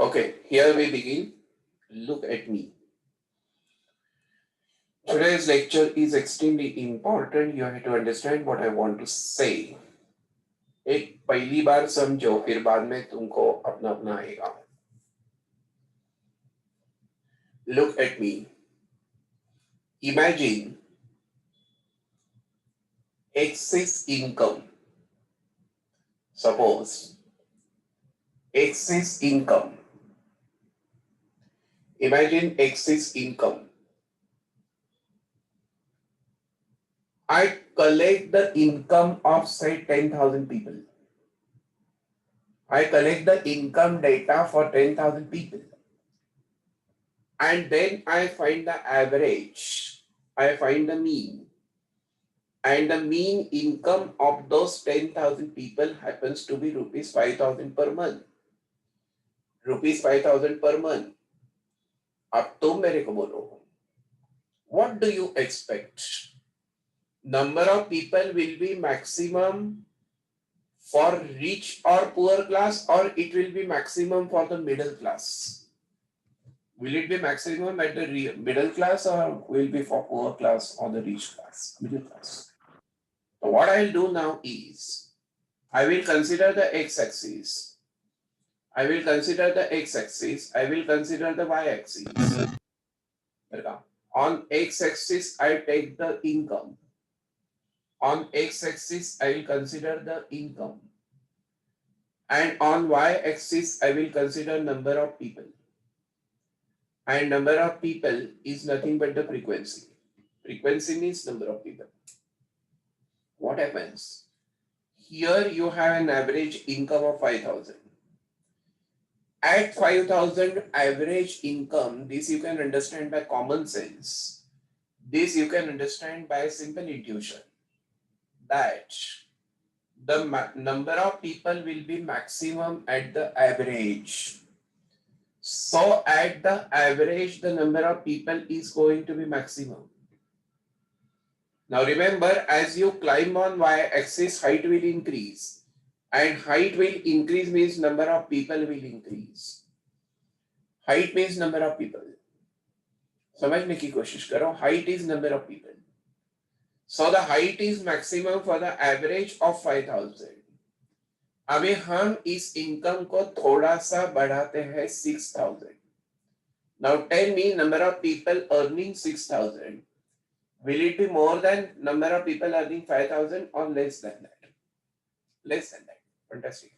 Okay, here we begin. Look at me. Today's lecture is extremely important. You have to understand what I want to say. एक पहली बार समझो, फिर बाद में तुमको अपना अपना आएगा. Look at me. Imagine excess income. Suppose excess income. Imagine excess income. I collect the income of say 10,000 people. I collect the income data for 10,000 people. And then I find the average. I find the mean. And the mean income of those 10,000 people happens to be rupees 5,000 per month. Rupees 5,000 per month. अब तुम मेरे को बोलो, what do you expect? Number of people will be maximum for rich or poor class, or it will be maximum for the middle class? Will it be maximum at the middle class, or will be for poor class or the rich class? Middle class. So what I'll do now is, I will consider the x-axis. I will consider the x-axis. I will consider the y-axis. On x-axis, I take the income. On x-axis, I will consider the income. And on y-axis, I will consider number of people. And number of people is nothing but the frequency. Frequency means number of people. What happens? Here you have an average income of 5,000. At 5,000 average income, this you can understand by common sense. This you can understand by simple intuition. That the number of people will be maximum at the average. So at the average, the number of people is going to be maximum. Now remember, as you climb on y-axis, height will increase. And height will increase means number of people will increase. Height means number of people. समझने की कोशिश करो. Height is number of people. So the height is maximum for the average of 5,000. अभी हम इस income को थोड़ा सा बढ़ाते हैं 6,000. Now tell me, number of people earning 6,000. Will it be more than number of people earning 5,000 or less than that? Less than that. Fantastic.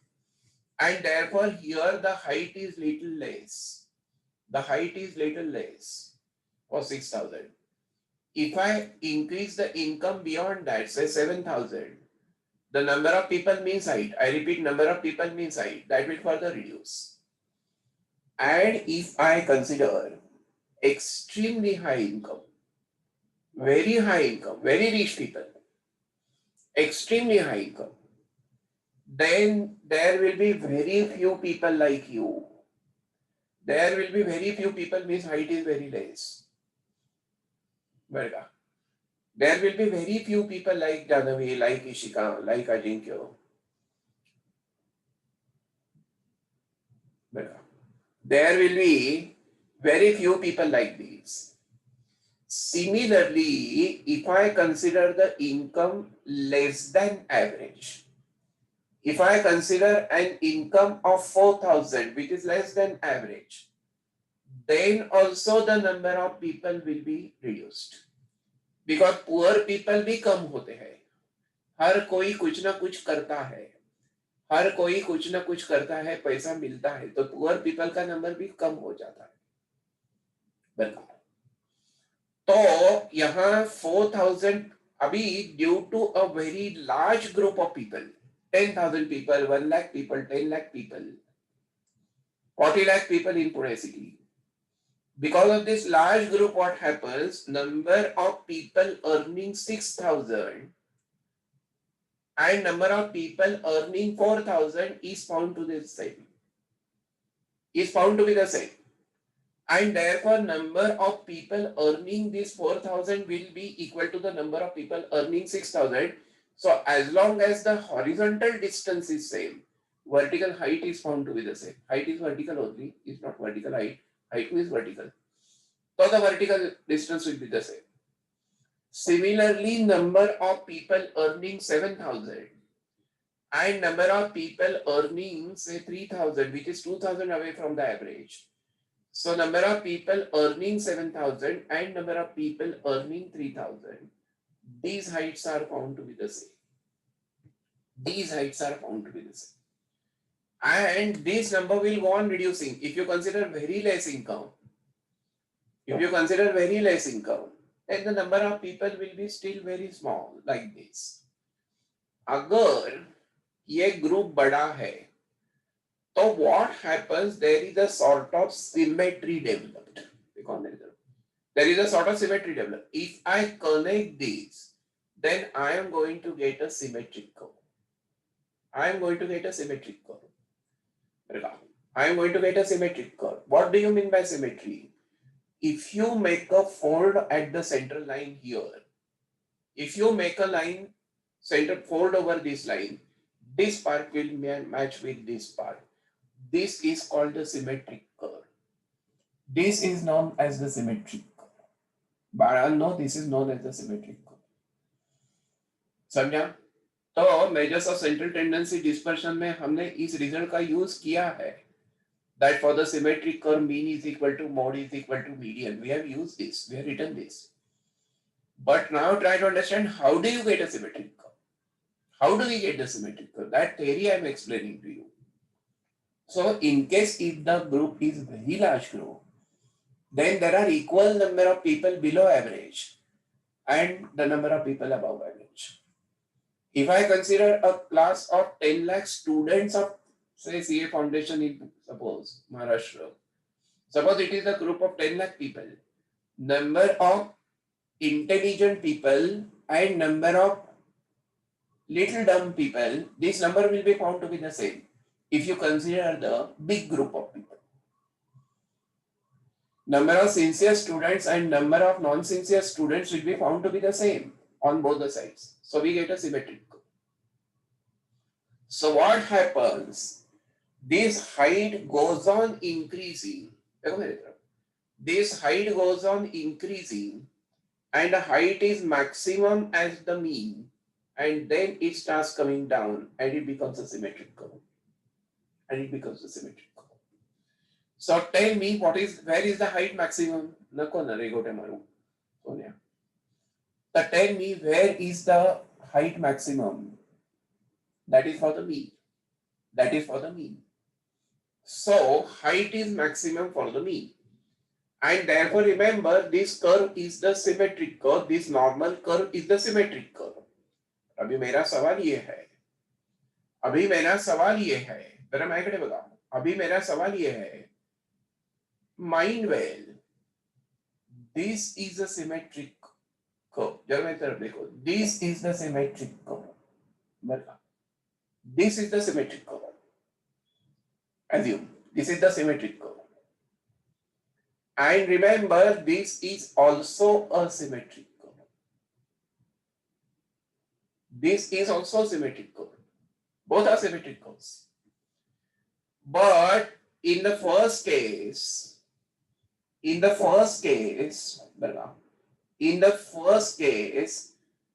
And therefore here the height is little less. The height is little less for 6,000. If I increase the income beyond that, say 7,000, the number of people means height. I repeat, number of people means height. That will further reduce. And if I consider extremely high income, very high income, very rich people, extremely high income, then there will be very few people like you. There will be very few people means height is very less. There will be very few people like Janavi, like Ishika, like Ajinkyo. There will be very few people like these. Similarly, if I consider the income less than average, if I consider an income of 4,000, which is less than average, then also the number of people will be reduced. Because poor people भी कम होते हैं. हर कोई कुछ ना कुछ करता है. हर कोई कुछ ना कुछ करता है, पैसा मिलता है, तो पुअर पीपल का नंबर भी कम हो जाता है. बिल्कुल. तो यहाँ 4,000 अभी due to a very large group of people, 10,000 people, 1 lakh people, 10 lakh people, 40 lakh people in Pune city. Because of this large group, what happens? Number of people earning 6,000 and number of people earning 4,000 is found to be the same. Is found to be the same. And therefore, number of people earning this 4,000 will be equal to the number of people earning 6,000. So as long as the horizontal distance is same, vertical height is found to be the same. Height is vertical only, it's not vertical height. Height is vertical. So the vertical distance will be the same. Similarly, number of people earning 7,000 and number of people earning say 3,000, which is 2,000 away from the average. So number of people earning 7,000 and number of people earning 3,000, these heights are found to be the same. These heights are found to be the same. And this number will go on reducing. If you consider very less income, then the number of people will be still very small, like this. अगर ये group बड़ा है, तो what happens? There is a sort of symmetry developed. There is a sort of symmetry developed. If I connect these, then I am going to get a symmetric curve. I am going to get a symmetric curve. What do you mean by symmetry? If you make a fold at the central line here, if you make a line center fold over this line, this part will match with this part. This is called the symmetric curve. This is known as the symmetric curve. No, this is known as the symmetric curve. समझा? तो measures of central tendency dispersion में हमने इस result का use किया है. That for the symmetric curve, mean is equal to mod is equal to median. We have used this. We have written this. But now try to understand, how do you get a symmetric curve? How do we get the symmetric curve? That theory I am explaining to you. So in case if the group is very large group, then there are equal number of people below average and the number of people above average. If I consider a class of 10 lakh students of say CA Foundation in suppose Maharashtra, suppose it is a group of 10 lakh people, number of intelligent people and number of little dumb people, this number will be found to be the same if you consider the big group of people. Number of sincere students and number of non-sincere students will be found to be the same on both the sides. So we get a symmetric curve. So what happens? This height goes on increasing. This height goes on increasing and the height is maximum as the mean, and then it starts coming down and it becomes a symmetric curve. So tell me where is the height maximum? So tell me where is the height maximum? That is for the mean. So height is maximum for the mean. And therefore remember, this curve is the symmetric curve, this normal curve is the symmetric curve. अभी मेरा सवाल ये है, mind well, this is a symmetric curve. This is the symmetric curve. Assume this is the symmetric curve. And remember, this is also a symmetric curve. This is also a symmetric curve. Both are symmetric curves. But in the first case,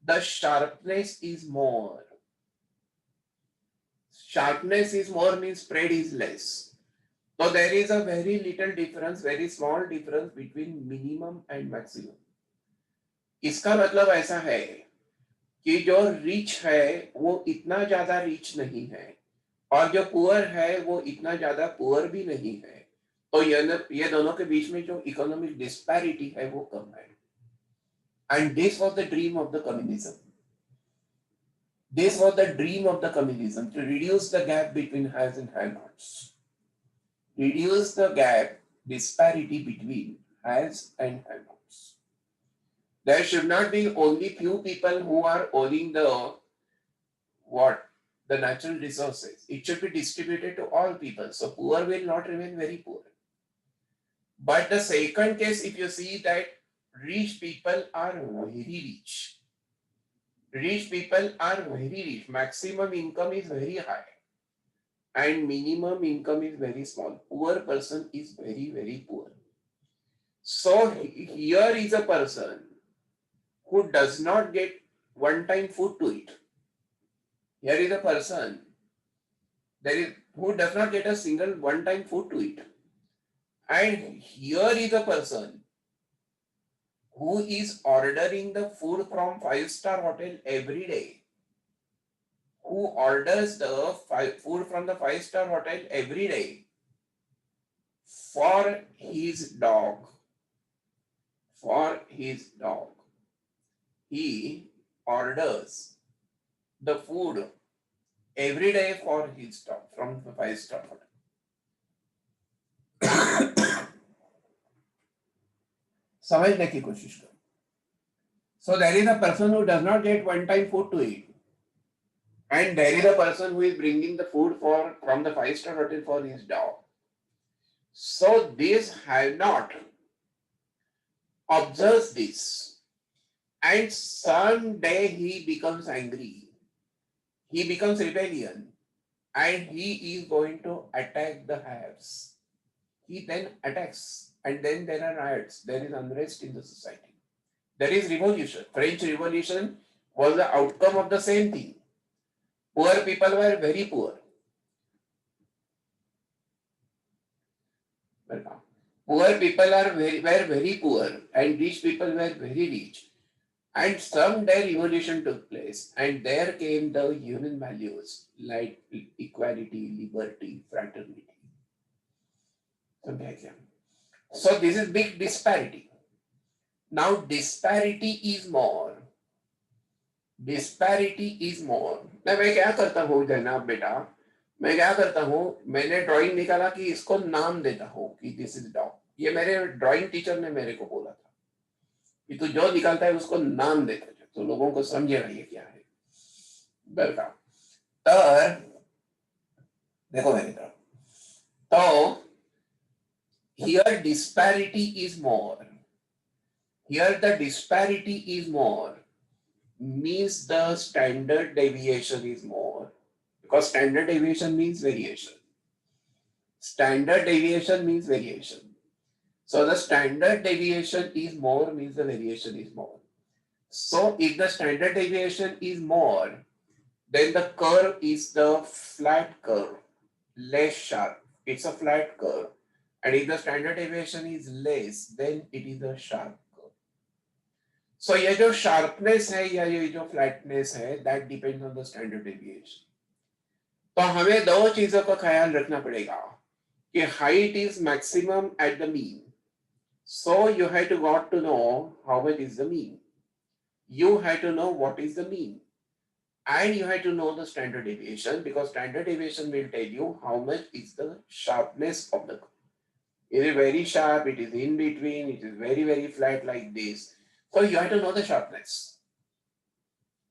the sharpness is more. Sharpness is more means spread is less. So there is a very little difference, very small difference between minimum and maximum. इसका मतलब ऐसा है कि जो rich है वो इतना ज्यादा रिच नहीं है और जो पुअर है वो इतना ज्यादा पुअर भी नहीं है. तो ये दोनों के बीच में जो इकोनॉमिक डिस्पैरिटी है वो कम है. And this was the dream of the communism. To reduce the gap between haves and have-nots. Reduce the gap, disparity between haves and have-nots. There should not be only few people who are owning the natural resources. It should be distributed to all people. So poor will not remain very poor. But the second case, if you see that rich people are very rich, maximum income is very high. and minimum income is very small. Poor person is very, very poor. So here is a person who does not get one time food to eat. Here is a person who does not get a single one time food to eat. And here is a person who is ordering the food from five-star hotel every day, who orders the food from the five-star hotel every day for his dog. For his dog. He orders the food every day for his dog from the five-star hotel. समझने की कोशिश करो. So there is a person who does not get one time food to eat. And there is a person who is bringing the food from the five-star hotel for his dog. So this have not observes this. And someday he becomes angry. He becomes rebellion. And he is going to attack the haves. He then attacks. And then there are riots. There is unrest in the society. There is revolution. French Revolution was the outcome of the same thing. Poor people were very poor. Poor people were very poor and rich people were very rich. And someday revolution took place and there came the human values like equality, liberty, fraternity. So this is big disparity. Now disparity is more. Disparity is more. मैं क्या करता हूँ जनाब बेटा, मैं क्या करता हूँ, मैंने ड्राइंग निकाला कि इसको नाम देता हूँ कि दिस इज डॉग. ये मेरे ड्राइंग टीचर ने मेरे को बोला था कि तू जो निकालता है उसको नाम देता है तो लोगों को समझेगा ये क्या है. बरका तर देखो मेरी तरफ. तो here disparity is more. Here the disparity is more means the standard deviation is more, because standard deviation means variation. Standard deviation means variation. So the standard deviation is more means the variation is more. So if the standard deviation is more, then the curve is the flat curve, less sharp. It's a flat curve. And if the standard deviation is less, then it is a sharp. So ये जो sharpness है या ये जो flatness है, that depends on the standard deviation. तो हमें दो चीजों का ख्याल रखना पड़ेगा कि height is maximum at the mean. So you have to got to know how much is the mean. You have to know what is the mean. And you have to know the standard deviation, because standard deviation will tell you how much is the sharpness of the curve. It is very sharp, it is in between, it is very, very flat like this. So you have to know the sharpness.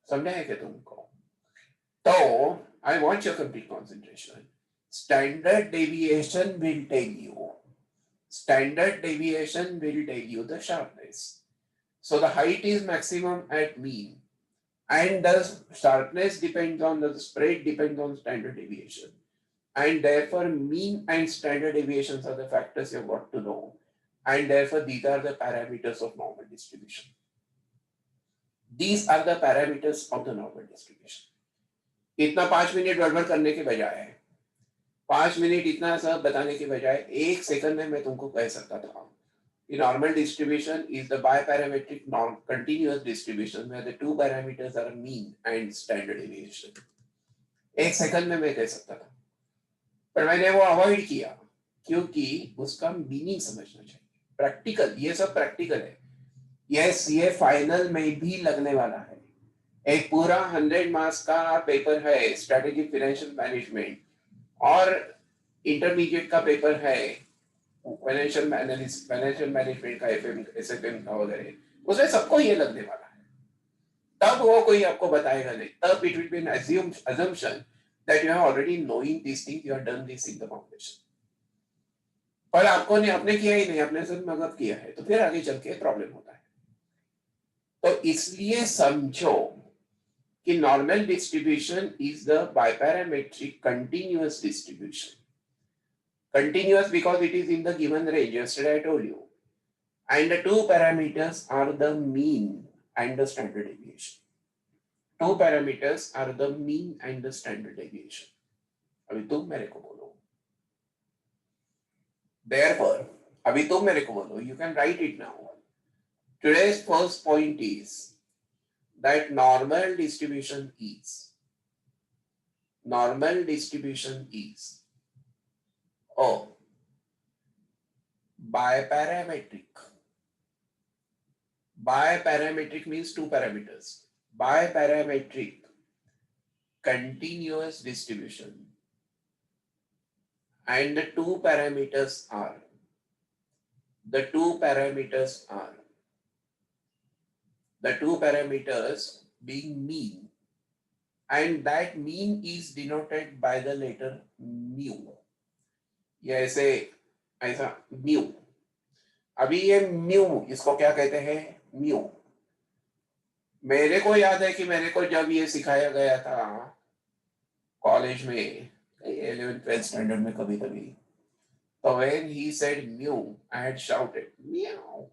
समझा है क्या तुमको? तो I want your complete concentration. Standard deviation will tell you. Standard deviation will tell you the sharpness. So the height is maximum at mean, and the sharpness depends on the spread depends on standard deviation, and therefore mean and standard deviations are the factors you've got to know. And therefore, these are the parameters of normal distribution. These are the parameters of the normal distribution. इतना 5 minute गड़बड़ करने के बजाय, 5 minute इतना सब बताने के बजाय 1 सेकंड में मैं तुमको कह सकता था कि normal distribution is the biparametric continuous distribution where the two parameters are mean and standard deviation. 1 second में मैं कह सकता था, पर मैंने वो अवॉइड किया क्योंकि उसका मीनिंग समझना चाहिए. प्रैक्टिकल, ये सब प्रैक्टिकल है. यस, ये फाइनल में भी लगने वाला है. एक पूरा 100 मार्क्स का पेपर है स्ट्रेटेजिक फाइनेंशियल मैनेजमेंट, और इंटरमीडिएट का पेपर है फाइनेंशियल मैनेजमेंट का एसएफएम का वगैरह. उसमें सबको ये लगने वाला है. तब वो कोई आपको बताएगा नहीं. तब it will be an assumption that you are already knowing these things, you have done this in the foundation. पर आपने किया ही नहीं, आपने सिर्फ मगब किया है, तो फिर आगे चल के प्रॉब्लम होता है. तो इसलिए समझो कि normal distribution is the biparametric continuous distribution. Continuous because it is in the given range. Yesterday I told you. And the two parameters are the mean and the standard deviation. Two parameters are the mean and the standard deviation. अभी तुम मेरे को बोलो. Therefore, अभी तुम मेरे को बोलो. You can write it now. Today's first point is that normal distribution is biparametric. Biparametric means two parameters. Biparametric continuous distribution, and the two parameters being mean, and that mean is denoted by the letter mu. ये ऐसा mu. अभी ये mu इसको क्या कहते हैं? mu. मेरे को याद है कि मेरे को जब ये सिखाया गया था कॉलेज में 11th-12th स्टैंडर्ड में कभी तो when he said mu, I had shouted meow.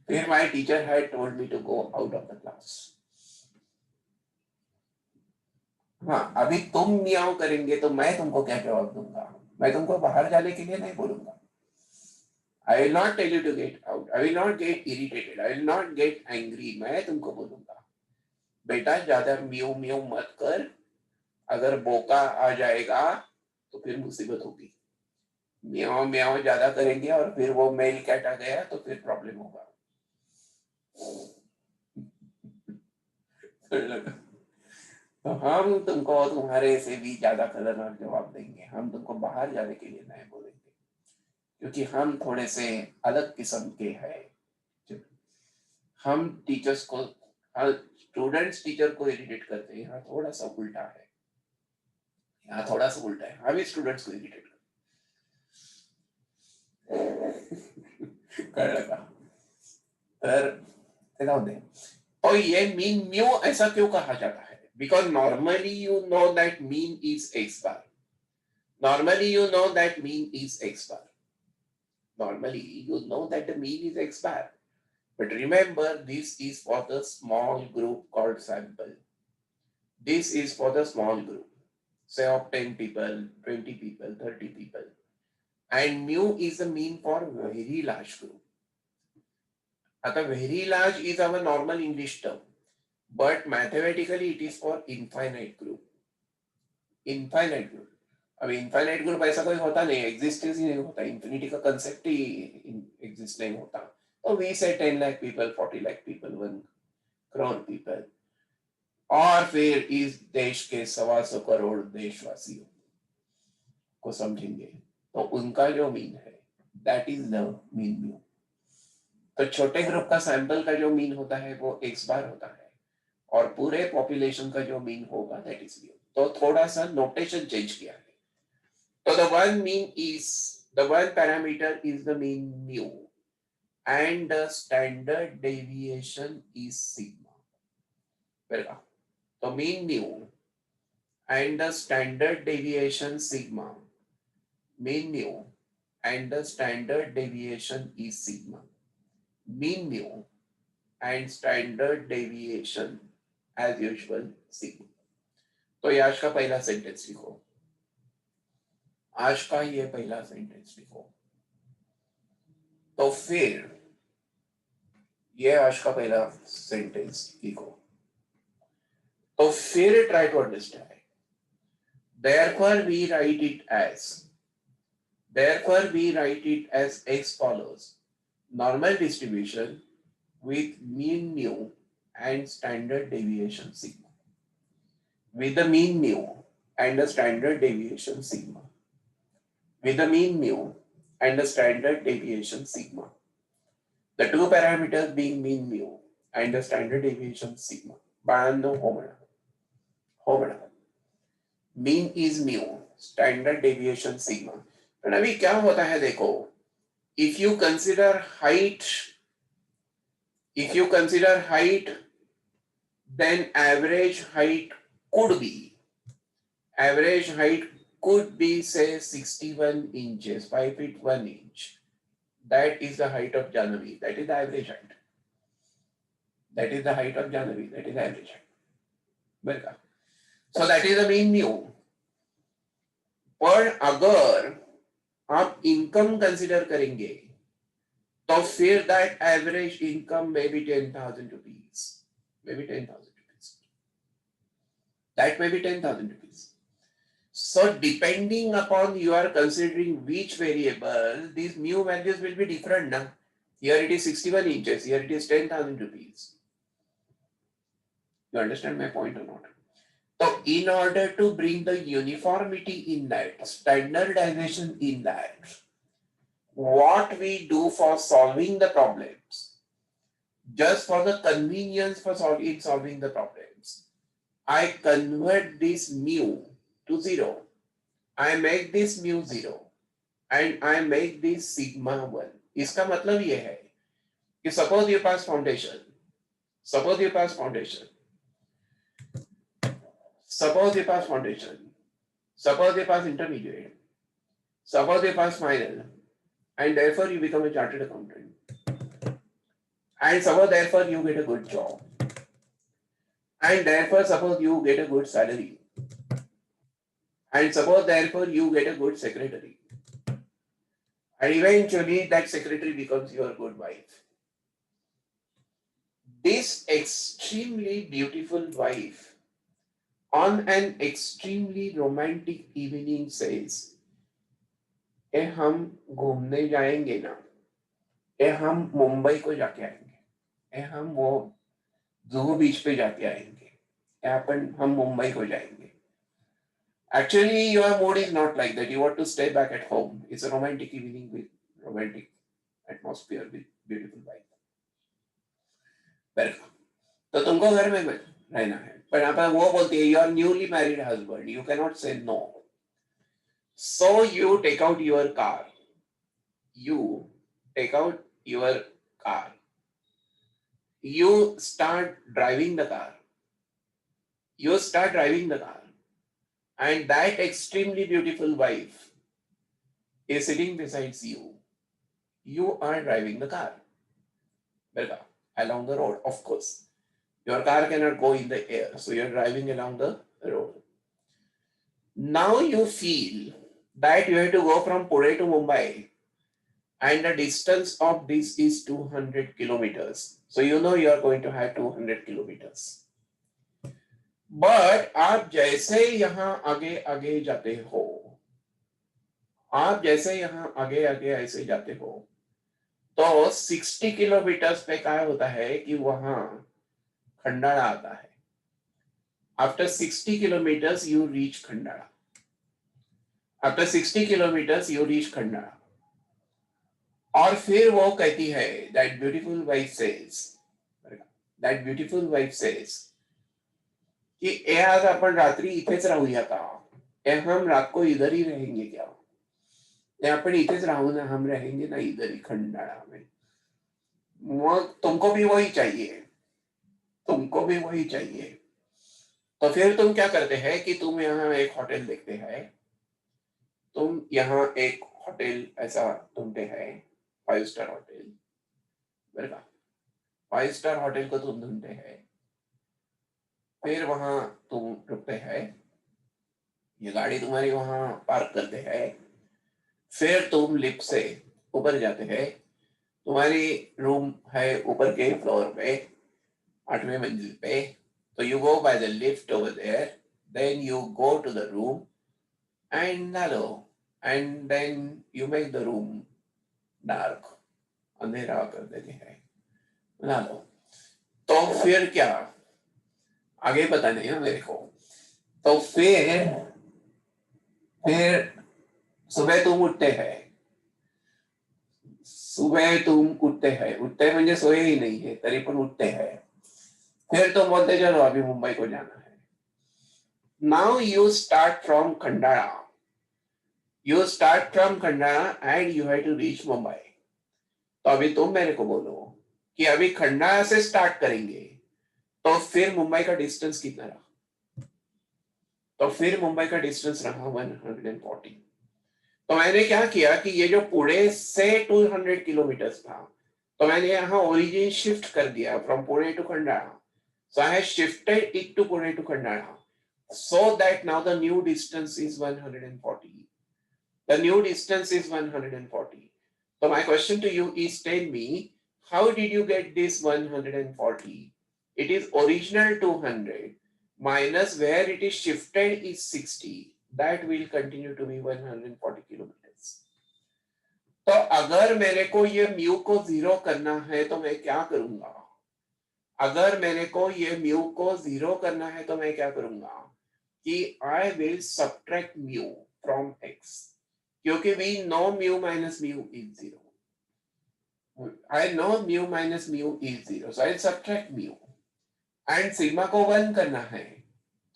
Then my teacher had told me to go out of the class. हाँ, अभी तुम मियाओ करेंगे तो मैं तुमको क्या जवाब दूंगा? मैं तुमको बाहर जाने के लिए नहीं बोलूंगा. I will not tell you to get out. I will not get irritated. I will not get angry. मैं तुमको बोलूंगा, बेटा ज्यादा म्यू म्यू मत कर. अगर बोका आ जाएगा तो फिर मुसीबत होगी. म्याओ म्याओ ज्यादा करेंगे और फिर वो मेल कैट आ गया तो फिर प्रॉब्लम होगा. तो हम तुमको तुम्हारे से भी ज्यादा खतरनाक जवाब देंगे. हम तुमको बाहर जाने के लिए नहीं बोलेंगे, क्योंकि हम थोड़े से अलग किस्म के हैं. हम टीचर्स को, स्टूडेंट्स टीचर को इरिटेट करते हैं. यहाँ थोड़ा सा उल्टा है. हम ही स्टूडेंट्स को इरिटेट करते हैं. तो ये मीन म्यू ऐसा क्यों कहा जाता है? Because normally you know that mean is x bar. Normally you know that mean is x bar. But remember, this is for the small group called sample. This is for the small group, say of 10 people, 20 people, 30 people. And mu is the mean for very large group. आता very large is our normal English term, but mathematically it is for infinite group. अब infinite group ऐसा कोई होता नहीं, existence ही नहीं होता, infinity का concept ही exist नहीं होता. तो वी से 10 lakh people, 40 lakh people, 1 crore people, और फिर इस देश के 125 करोड़ देशवासियों को समझेंगे तो उनका जो मीन है that is the mean mu. तो छोटे ग्रुप का सैंपल का जो मीन होता है वो एक्स बार होता है, और पूरे पॉपुलेशन का जो मीन होगा दैट इज म्यू. तो थोड़ा सा नोटेशन चेंज किया है. So the one parameter is the mean mu, and the standard deviation is sigma. Welcome. So mean mu and the standard deviation sigma. Mean mu and the standard deviation is sigma. Mean mu and standard deviation as usual sigma. तो ये आज का पहला sentence लिखो. आज का ये पहला सेंटेंस लिखो. तो फिर ये आज का पहला सेंटेंस लिखो. तो फिर try to understand. Therefore we write it as x follows: normal distribution with mean mu and standard deviation sigma. With the mean mu and the standard deviation sigma. With the mean mu and the standard deviation sigma. The two parameters being mean mu and the standard deviation sigma. बाळांनो हो म्हणा. Mean is mu, standard deviation sigma. पण अभी क्या होता है देखो, if you consider height, then average height could be say 61 inches, 5 feet 1 inch. That is the height of Jahnavi. That is the average height. That is the height of Jahnavi. That is the average height. बरं. So that is the mean mu. पर अगर आप income consider करेंगे तो फिर that average income may be 10,000 rupees. Maybe 10,000 rupees. That may be 10,000 rupees. So depending upon you are considering which variable, these mu values will be different now. Here it is 61 inches, here it is 10,000 rupees. You understand my point or not? So in order to bring the uniformity in that, standardization in that, what we do for solving the problems, just for the convenience for solving the problems, I convert this mu to 0. I make this mu 0 and I make this sigma 1. इसका मतलब ये है कि suppose your pass foundation, suppose you pass intermediate, suppose you pass final, and therefore you become a chartered accountant, and suppose therefore you get a good job, and therefore suppose you get a good salary, and suppose therefore you get a good secretary, and eventually that secretary becomes your good wife. This extremely beautiful wife on an extremely romantic evening says, ए हम घूमने जाएंगे ना, ए हम मुंबई को जाके आएंगे, ए हम वो जुहू बीच पे जाके आएंगे, हम मुंबई को जाएंगे. Actually, your mood is not like that. You want to stay back at home. It's a romantic evening with romantic atmosphere with beautiful wife. Welcome. तो तुमको घर में रहना है, पर यहाँ पर वो बोलती है you are newly married husband. You cannot say no. So you take out your car. You start driving the car. And that extremely beautiful wife is sitting beside you. You are driving the car. Along the road, of course. Your car cannot go in the air, so you're driving along the road. Now you feel that you have to go from Pune to Mumbai, and the distance of this is 200 kilometers. So you know you are going to have 200 kilometers. But आप जैसे यहाँ आगे जाते हो, ऐसे जाते हो, तो 60 किलोमीटर्स पे क्या होता है कि वहां खंडाला आता है. After 60 kilometers you reach Khandala. और फिर वो कहती है, that beautiful wife says कि आज आपण रात्री इथेच राहूया का, हम रात को इधर ही रहेंगे क्या, आपण इथेच राहू ना, हम रहेंगे ना इधर ही खंडाला में. मग तुमको भी वही चाहिए. तो फिर तुम क्या करते हैं कि तुम यहाँ एक होटल देखते हैं, तुम यहाँ एक होटल ऐसा ढूंढते हैं, 5-star होटल, बरका 5-star होटल को तुम ढूंढते हैं. फिर वहां तुम रुकते हैं, ये गाड़ी तुम्हारी वहां पार्क करते हैं. फिर तुम लिफ्ट से ऊपर जाते हैं, तुम्हारी रूम है ऊपर के फ्लोर पे, 8वें मंजिल पे. So you go by the lift over there, then you go to the room and then you make the room dark, अंधेरा कर देते हैं. तो फिर क्या, आगे पता नहीं है मेरे को. तो फिर सुबह तुम उठते हैं, म्हणजे सोए ही नहीं है तरी पण उठते हैं. फिर तो बोलते चलो अभी मुंबई को जाना है. Now you start from Khandala and you have to reach Mumbai. तो अभी तुम मेरे को बोलो कि अभी खंडाला से स्टार्ट करेंगे तो फिर मुंबई का डिस्टेंस कितना रहा? तो फिर मुंबई का डिस्टेंस रहा 140। तो मैंने क्या किया कि ये जो पुणे से 200 किलोमीटर था, तो मैंने यहाँ ओरिजिन शिफ्ट कर दिया from Pune to Khandala. So I have shifted it to Pune to Khandala, so that now the new distance is 140. The new distance is 140. So my question to you is, tell me, how did you get this 140? It is original 200 minus where it is shifted is 60. That will continue to be 140 kilometers. तो अगर मेरे को ये mu को zero करना है तो मैं क्या करूंगा? अगर मेरे को ये म्यू को जीरो करना है तो मैं क्या करूंगा कि I will subtract mu from x, क्योंकि we know mu minus mu is zero. I know mu minus mu is zero, so I subtract mu. And sigma को 1 करना है.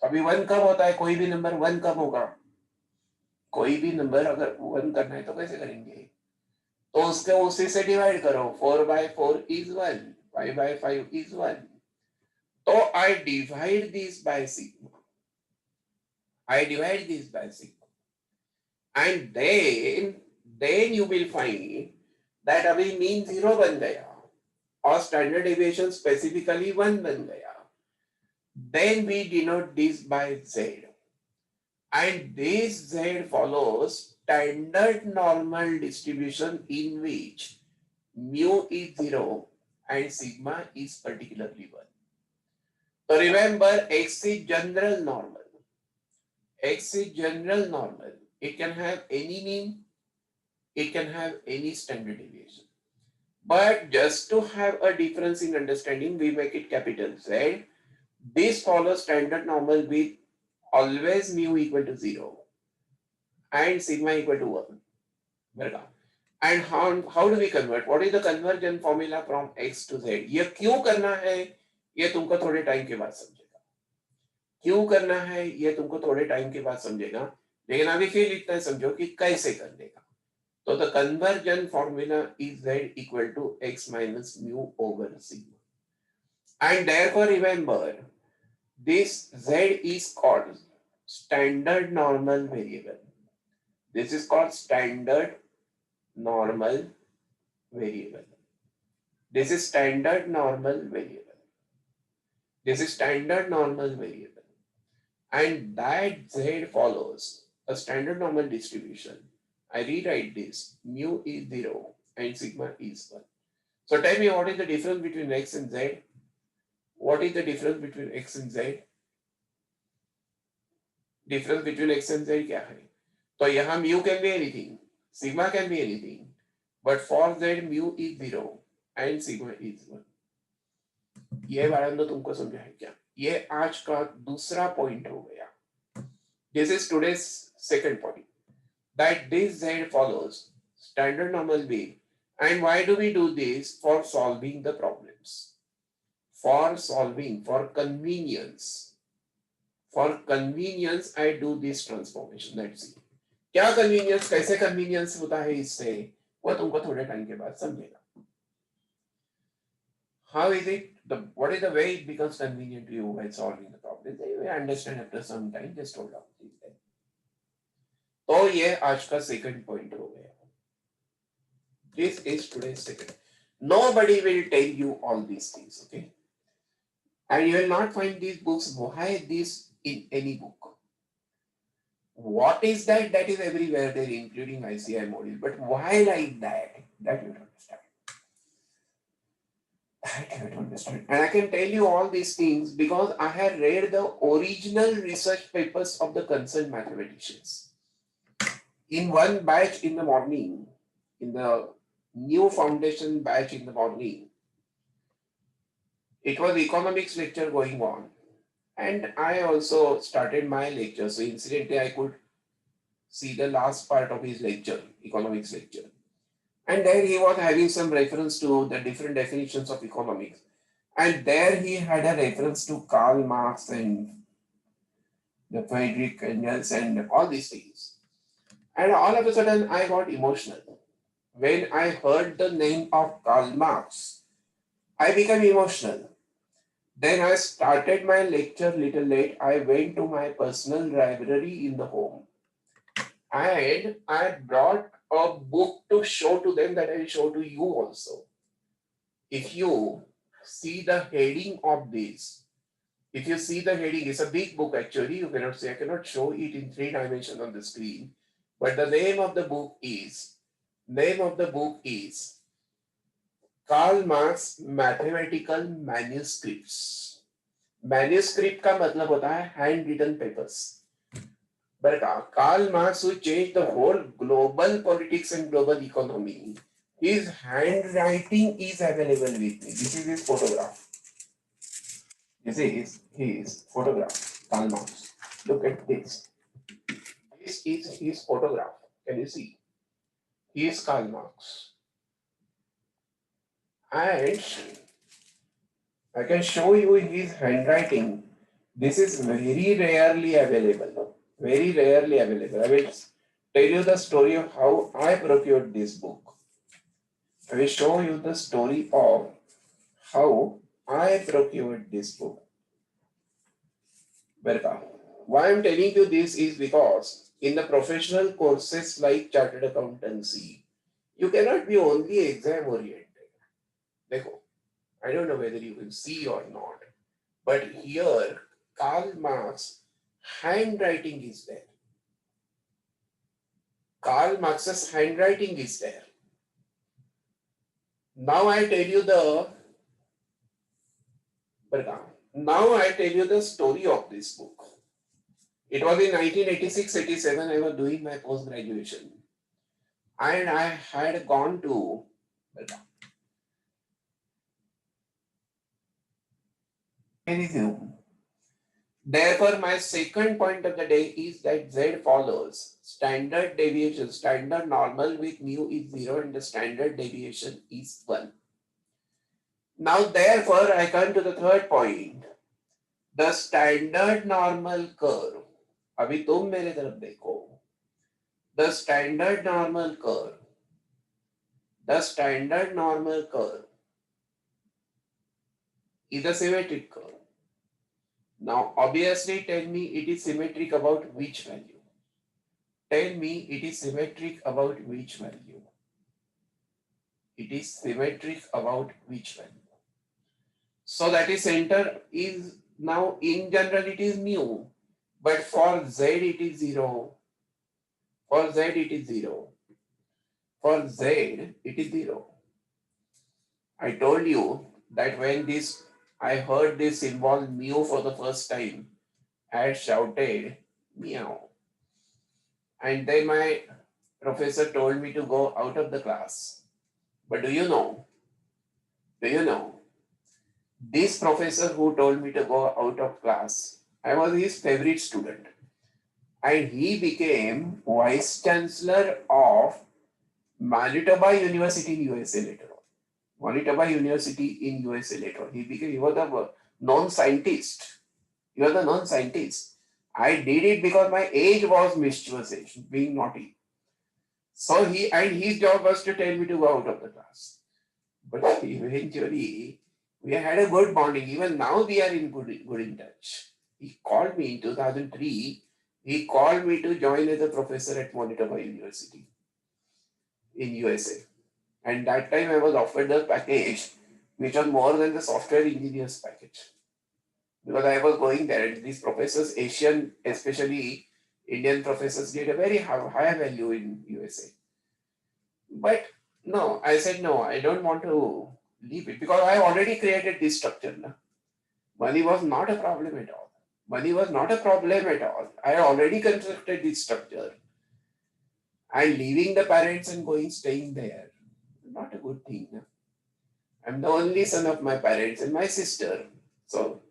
अभी 1 कब होता है? कोई भी नंबर 1 कब होगा? कोई भी नंबर अगर 1 करना है तो कैसे करेंगे? तो उसके उसी से डिवाइड करो. 4/4 is 1, 5/5 is 1. So I divide this by sigma. I divide this by sigma. And then you will find that अभी mean 0 बन गया और standard deviation specifically 1 बन गया. Then we denote this by z. And this z follows standard normal distribution in which mu is 0 and sigma is particularly 1. So remember, x is general normal. X is general normal. It can have any mean, it can have any standard deviation. But just to have a difference in understanding, we make it capital Z. This follows standard normal with always mu equal to 0 and sigma equal to 1. And how do we convert? What is the conversion formula from x to z? ये क्यों करना है ये तुमको थोड़े time के बाद समझेगा. क्यों करना है ये तुमको थोड़े टाइम के बाद समझेगा, लेकिन अभी फिर इतना समझो कि कैसे करने का. तो the conversion formula is z equal to x minus mu over sigma. And therefore remember, this z is called standard normal variable. This is called standard normal variable. This is standard normal variable. This is standard normal variable. And that z follows a standard normal distribution. I rewrite this, mu is 0 and sigma is 1. So tell me, what is the difference between x and z? What is the difference between x and z? Difference between x and z क्या है? तो यहाँ mu can be anything, sigma can be anything, but for z mu is 0 and sigma is 1. ये वाला तो तुमको समझा है क्या? ये आज का दूसरा पॉइंट हो गया. This is today's second point, that this z follows standard normal way. And why do we do this? For solving the problems. For solving, for convenience. For convenience, I do this transformation. Let's see. क्या convenience, कैसे convenience होता है इससे, वो तुमको थोड़े time के बाद समझेगा. How is it? What is the way it becomes convenient to you by solving the problem? You will understand after some time. Just hold on. तो ये आज का second point हो गया. This is today's second. Nobody will tell you all these things, okay? And you will not find these books. Why this in any book? What is that? That is everywhere there, including ICI module. But why like that? That you don't understand. That you don't understand. And I can tell you all these things because I have read the original research papers of the concerned mathematicians. In one batch in the morning, in the new foundation batch in the morning, it was economics lecture going on. And I also started my lecture. So incidentally, I could see the last part of his lecture, economics lecture. And there he was having some reference to the different definitions of economics. And there he had a reference to Karl Marx and the Friedrich Engels and all these things. And all of a sudden I got emotional. when I heard the name of Karl Marx, I became emotional. Then I started my lecture little late. I went to my personal library in the home and I brought a book to show to them that I will show to you also. If you see the heading of this, if you see the heading, it's a big book actually. You cannot see, I cannot show it in 3 dimensions on the screen. But the name of the book is Karl Marx Mathematical Manuscripts. Manuscript का मतलब होता है hand written papers. But Karl Marx, who changed the whole global politics and global economy, his handwriting is available with me. This is his photograph. This is his photograph, Karl Marx. Look at this. This is his photograph. Can you see? He is Karl Marx. And I can show you his handwriting. This is very rarely available. Very rarely available. I will tell you the story of how I procured this book. I will show you the story of how I procured this book. Welcome. Why I'm telling you this is because in the professional courses like chartered accountancy, you cannot be only exam oriented. Dekho, I don't know whether you can see or not, but here Karl Marx handwriting is there. Karl Marx's handwriting is there. Now I tell you the story of this book. It was in 1986-87. I was doing my post graduation, and I had gone to resume. Therefore, my second point of the day is that Z follows standard deviation, standard normal with mu is 0 and the standard deviation is 1. Now, therefore, I come to the third point. The standard normal curve. अभी तुम मेरे तरफ देखो. The standard normal curve. The standard normal curve is a symmetric curve. Now, obviously, tell me it is symmetric about which value? Tell me it is symmetric about which value? It is symmetric about which value? So that is center is now in general it is mu, but for Z it is 0. For Z it is 0. For Z it is 0. I told you that when I heard this symbol mu for the first time, I had shouted meow. And then my professor told me to go out of the class. But do you know? This professor who told me to go out of class, I was his favorite student. And he became Vice Chancellor of Manitoba University in USA later on. Manitoba University in USA later on. He was the non-scientist. He was the non-scientist. I did it because my age was mischievous age, being naughty. So his job was to tell me to go out of the class. But eventually, we had a good bonding. Even now we are in good in touch. He called me in 2003. He called me to join as a professor at Manitoba University in USA. And that time I was offered the package, which was more than the software engineer's package. Because I was going there, and these professors, Asian, especially Indian professors, get a very high value in USA. But no, I said no, I don't want to leave it because I already created this structure. Na? Money was not a problem at all. Money was not a problem at all. I already constructed this structure. And leaving the parents and staying there, not a good thing. Na? I'm the only son of my parents and my sister. So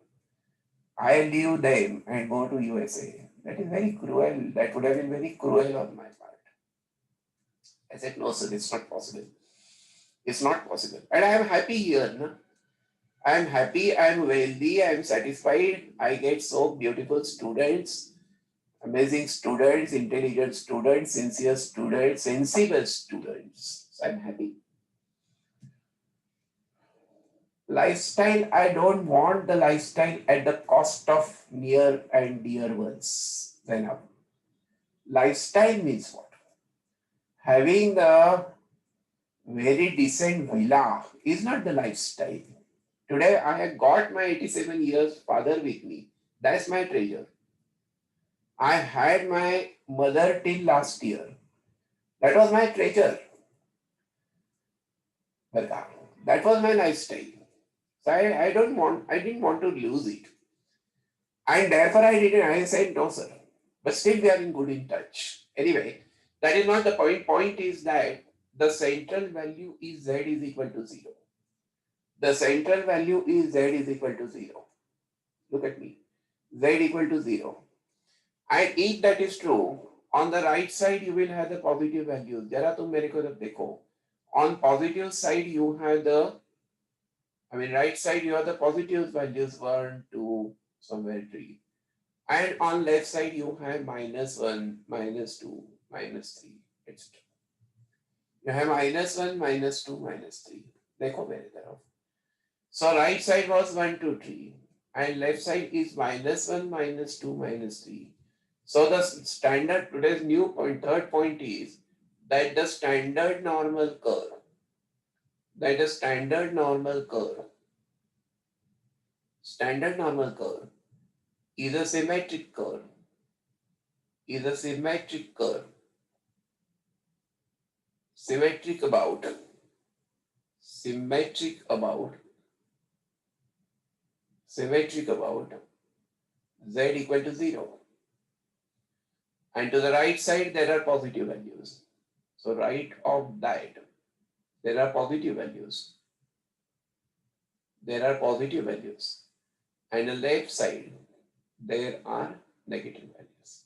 I leave them and go to USA. That is very cruel. That would have been very cruel on my part. I said, no, sir, it's not possible. It's not possible. And I am happy here. No? I am happy, I am wealthy, I am satisfied. I get so beautiful students, amazing students, intelligent students, sincere students, sensible students. So I'm happy. Lifestyle, I don't want the lifestyle at the cost of near and dear ones. Then lifestyle means what? Having a very decent villa is not the lifestyle. Today I have got my 87 years father with me. That's my treasure. I had my mother till last year. That was my treasure. That was my lifestyle. So I didn't want to lose it. And therefore I didn't, I said no, sir. But still we are in good in touch. Anyway, that is not the point. Point is that the central value is z is equal to 0. The central value is z is equal to 0. Look at me. Z equal to 0. And if that is true, on the right side you will have the positive values. जरा तुम मेरे को जब देखो, on positive side you have the, right side you have the positive values 1, 2, somewhere 3. And on left side you have -1, -2, -3, etc. You have -1, -2, -3. देखो मेरे तरफ. So right side was 1, 2, 3. And left side is -1, -2, -3. So the standard, today's new point, third point is that the standard normal curve, standard normal curve is a symmetric curve, symmetric about z equal to 0. And to the right side there are positive values. So right of that there are positive values. And the left side there are negative values.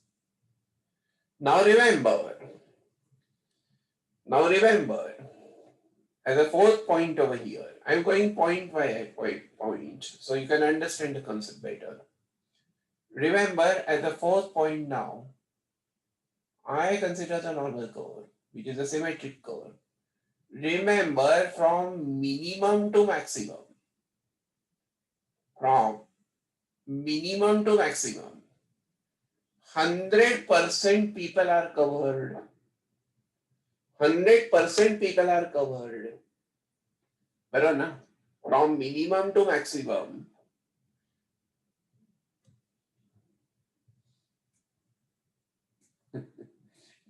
Now remember, as a fourth point over here, I'm going point by point so you can understand the concept better. Remember, as a fourth point now, I consider the normal curve, which is a symmetric curve. Remember, from minimum to maximum, 100% people are covered. 100% people are covered. But na, from minimum to maximum,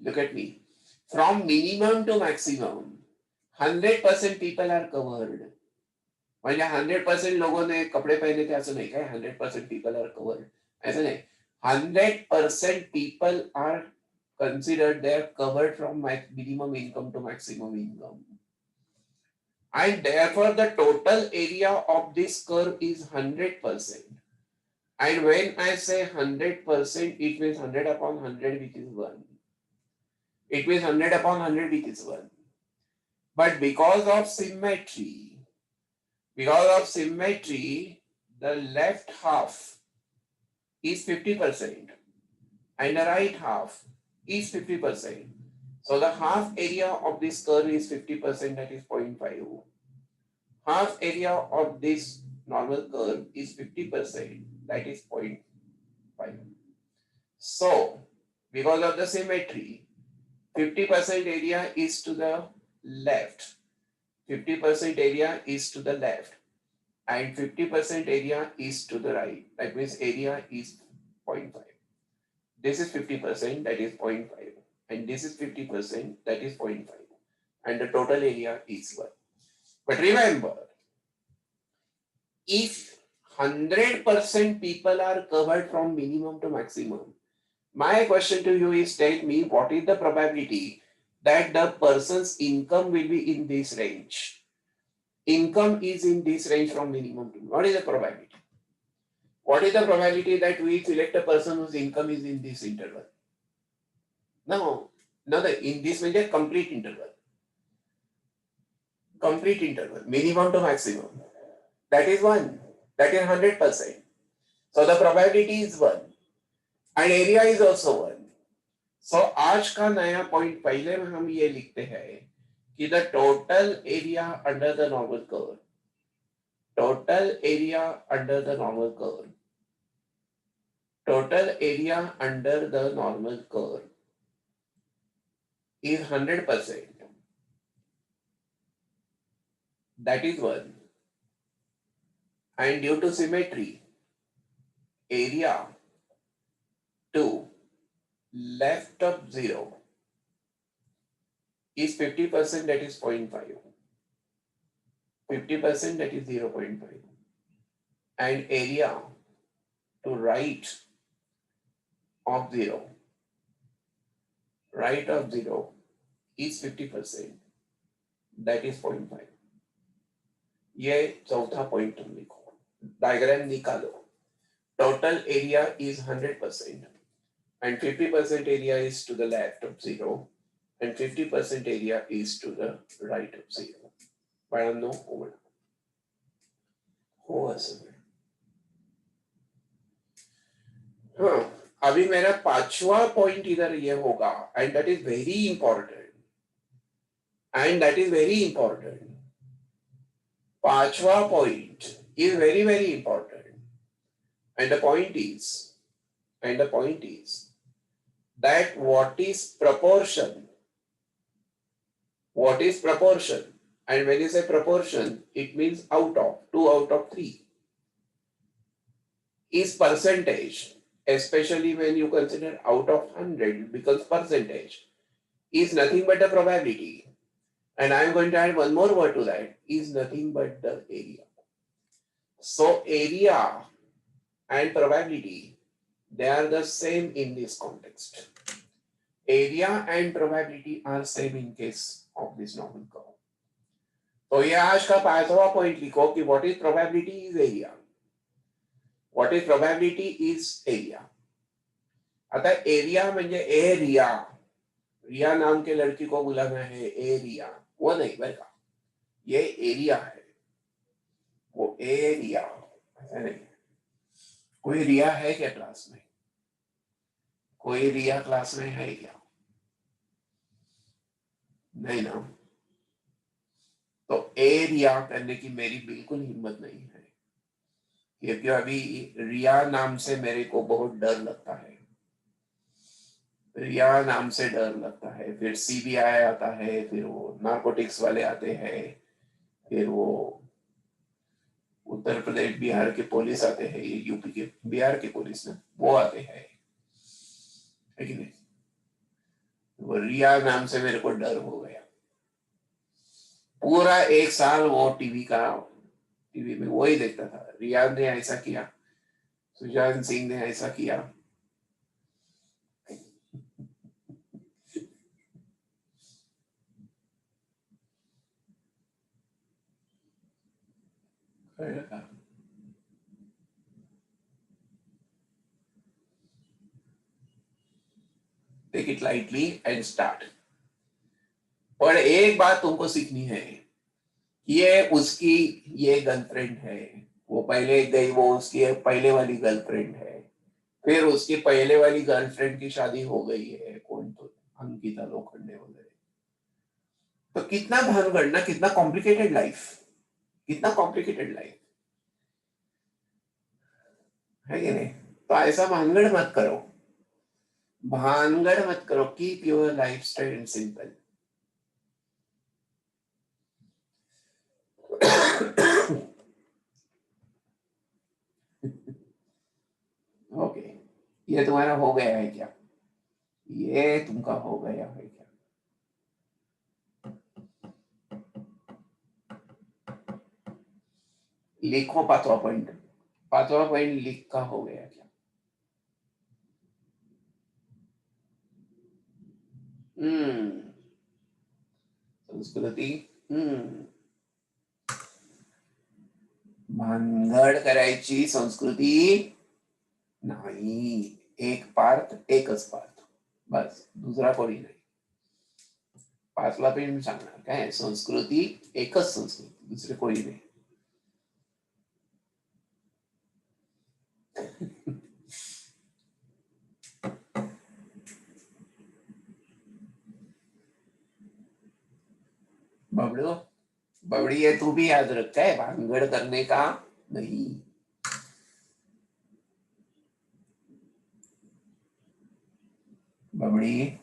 look at me. From minimum to maximum, 100% people are covered. म्हणजे 100% लोगों ने कपड़े पहने थे असं नाही काय 100% people are covered ऐसा नाही 100% people are considered they are covered from minimum income to maximum income, and therefore the total area of this curve is 100%. And when I say 100%, it means 100 upon 100, which is 1. It means 100 upon 100, which is 1. But because of symmetry, the left half is 50% and the right half is 50%. So the half area of this curve is 50%, that is 0.5. Half area of this normal curve is 50%, that is 0.5. So because of the symmetry, 50% area is to the left. 50% area is to the left and 50% area is to the right. That means area is 0.5. This is 50%, that is 0.5. And this is 50%, that is 0.5. And the total area is 1. But remember, if 100% people are covered from minimum to maximum, my question to you is, tell me what is the probability that the person's income will be in this range. Income is in this range from minimum to, what is the probability? What is the probability that we select a person whose income is in this interval? No, in this means complete interval. Minimum to maximum. That is 1. That is 100%. So the probability is 1. And area is also 1. So आज का नया point पहले में हम ये लिखते हैं कि the total area under the normal curve, total area under the normal curve, total area under the normal curve is 100%. That is one. And due to symmetry, area to left of 0 is 50%, that is 0.5. 50%, that is 0.5. And area to right of 0, right of 0 is 50%, that is 0.5. ये चौथा point तुम लिखो, diagram निकालो. Total area is 100% and 50% area is to the left of 0 and 50% area is to the right of 0. बाळांनो हो म्हणा. हो असं म्हणा. हाँ, अभी मेरा पांचवा पॉइंट इधर ये होगा and that is very important. And that is very important. पांचवा point is very very important. And the point is that what is proportion? What is proportion? And when you say proportion, it means out of, 2 out of 3. Is percentage, especially when you consider out of 100 becomes percentage, is nothing but the probability. And I am going to add one more word to that, is nothing but the area. So area and probability, they are the same in this context. Area and probability are same in case of this normal curve. तो ये आज का पांचवा point लिखो कि what is probability is area. What is probability is area. आता area म्हणजे area, रिया नाम के लड़की को बुलाना है एरिया, वो नहीं बरका, ये एरिया है, वो एरिया ऐसा नहीं. कोई रिया है क्या क्लास में? कोई रिया क्लास में है क्या? नहीं ना. तो एरिया करने की मेरी बिल्कुल हिम्मत नहीं है, क्योंकि अभी रिया नाम से मेरे को बहुत डर लगता है. रिया नाम से डर लगता है, फिर सीबीआई आता है, फिर वो नार्कोटिक्स वाले आते हैं, फिर वो उत्तर प्रदेश बिहार के पुलिस आते हैं, ये यूपी के बिहार के पुलिस ना वो आते हैं, है कि नहीं? वो रिया नाम से मेरे को डर हो गया. पूरा एक साल वो टीवी में वही देखता था, रिया ने ऐसा किया, सुशांत सिंह ने ऐसा किया. Take it lightly and start. पर एक बात तुमको सीखनी है, ये उसकी ये गर्लफ्रेंड है, वो पहले गई, वो उसकी पहले वाली गर्लफ्रेंड है, फिर उसकी पहले वाली गर्लफ्रेंड की शादी हो गई है, कौन तो अंकिता लोखंडे वगैरह. तो कितना भानगढ़ ना, कितना कॉम्प्लिकेटेड लाइफ, कितना कॉम्प्लिकेटेड लाइफ है कि नहीं? तो ऐसा भानगढ़ मत करो, भानगढ़ मत करो. Keep your life style simple. Okay, ये तुम्हारा हो गया है क्या? ये तुमका हो गया है क्या? लिखो पांचवा पॉइंट लिखा हो गया क्या? संस्कृती भानगड करायची संस्कृती नाही. एक पार्थ एकच पार्थ, बस, दुसरा कोणी नाही. पाचला पण सांगणार काय, संस्कृती एकच संस्कृती, दुसरे कोणी नाही. बबड़ू, बबड़ी ये तू भी याद रखता है, भांगड़ करने का नहीं। बबड़ी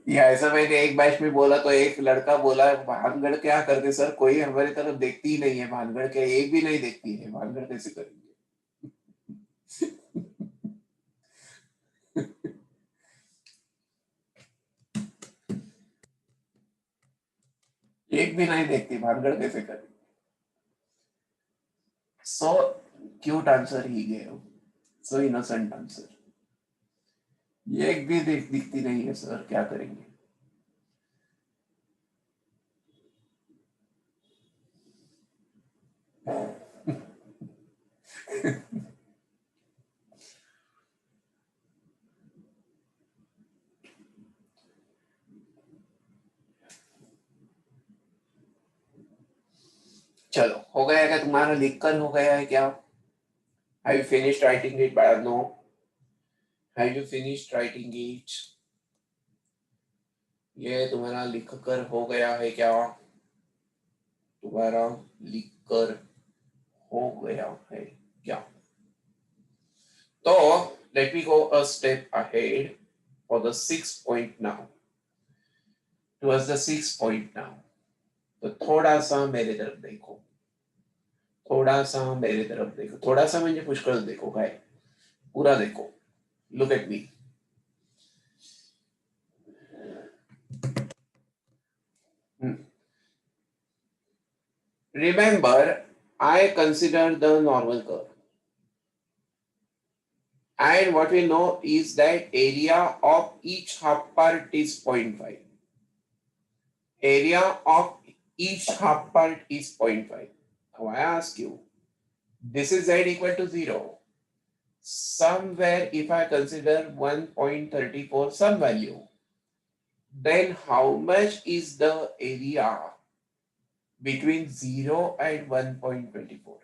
या ऐसा मैंने एक बैच में बोला तो एक लड़का बोला भानगड़ क्या करते सर, कोई हमारी तरफ देखती ही नहीं है, भानगड़ क्या एक भी नहीं देखती है, भानगड़ कैसे करेंगे। एक भी नहीं देखती, भानगड़ कैसे करेंगे। सो क्यूट आंसर ही गए, सो इनोसेंट आंसर। ये एक भी दिखती नहीं है सर, क्या करेंगे। चलो हो गया क्या तुम्हारा, लिख कर हो गया है क्या? Have you finished writing it? But no. Have you finished writing it? ये तुम्हारा लिख कर हो गया है क्या? तुम्हारा लिख कर हो गया है क्या? तो let me go a step ahead for the 6 point now. Towards the 6 point now. तो थोड़ा सा मेरे तरफ देखो, थोड़ा सा मेरे तरफ देखो, थोड़ा सा म्हणजे पुष्कळ देखो, काय पूरा देखो. Look at me. Remember, I consider the normal curve. And what we know is that area of each half part is 0.5. Area of each half part is 0.5. Now I ask you, this is z equal to 0. Somewhere if I consider 1.34 some value, then how much is the area between 0 and 1.24?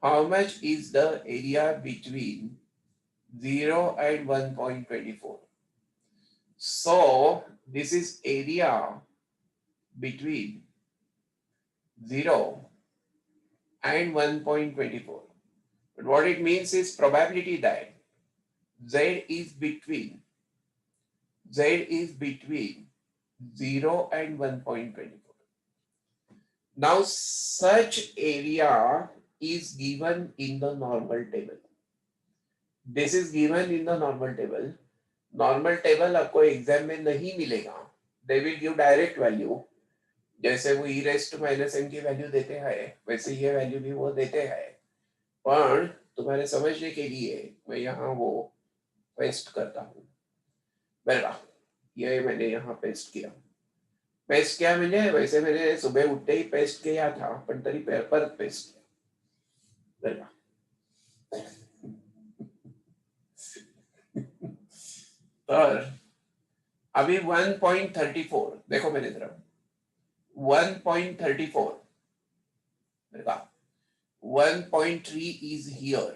How much is the area between 0 and 1.24? So this is area between 0 and 1.24. But what it means is probability that z is between 0 and 1.24. Now such area is given in the normal table. This is given in the normal table. Normal table आपको exam में नहीं मिलेगा. They will give direct value. जैसे वो e raised to minus n की value देते हैं, वैसे ये वैल्यू भी वो देते हैं. पर तुम्हारे समझने के लिए मैं यहाँ वो पेस्ट करता हूँ. बराबर, ये मैंने यहाँ पेस्ट किया. पेस्ट किया मैंने, वैसे मैंने सुबह उठते ही पेस्ट किया था, पण तरी परत पेस्ट किया. बराबर. तर अभी 1.34 देखो मेरी तरफ, 1.34 देखा, 1.3 is here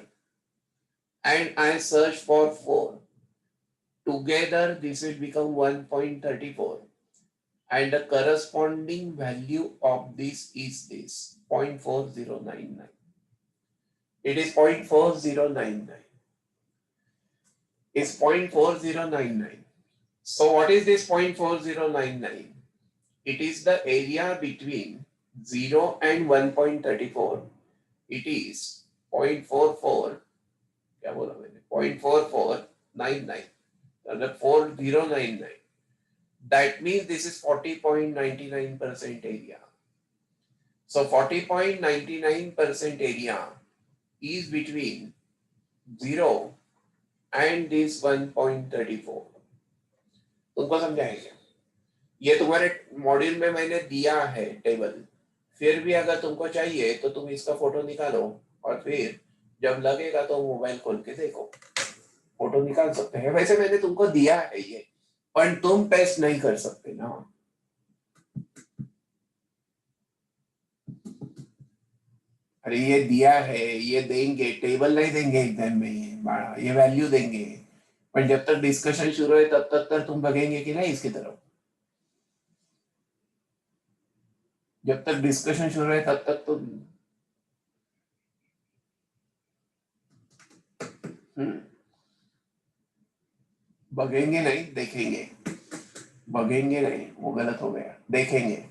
and I search for 4. Together this will become 1.34 and the corresponding value of this is this 0.4099. It is 0.4099. It's 0.4099. So what is this 0.4099? It is the area between 0 and 1.34. It is 0.44, क्या बोला मैंने, 0.4499, 4099. That means this is 40.99% area. So 40.99% area is between 0 and this 1.34. तुमको समझ आएगा? ये तुम्हारे module में मैंने दिया है टेबल. फिर भी अगर तुमको चाहिए तो तुम इसका फोटो निकालो और फिर जब लगेगा तो मोबाइल खोल के देखो, फोटो निकाल सकते हैं. वैसे मैंने तुमको दिया है ये, पर तुम पेस्ट नहीं कर सकते ना. अरे ये दिया है, ये देंगे, टेबल नहीं देंगे एग्जाम में, ये बाळा ये वैल्यू देंगे, पर जब तक डिस्कशन शुरू है तब तक तर तुम बघेंगे कि नहीं इसकी तरफ, जब तक डिस्कशन शुरू है तब तक तुम बघेंगे नहीं, देखेंगे। बघेंगे नहीं, वो गलत हो गया, देखेंगे।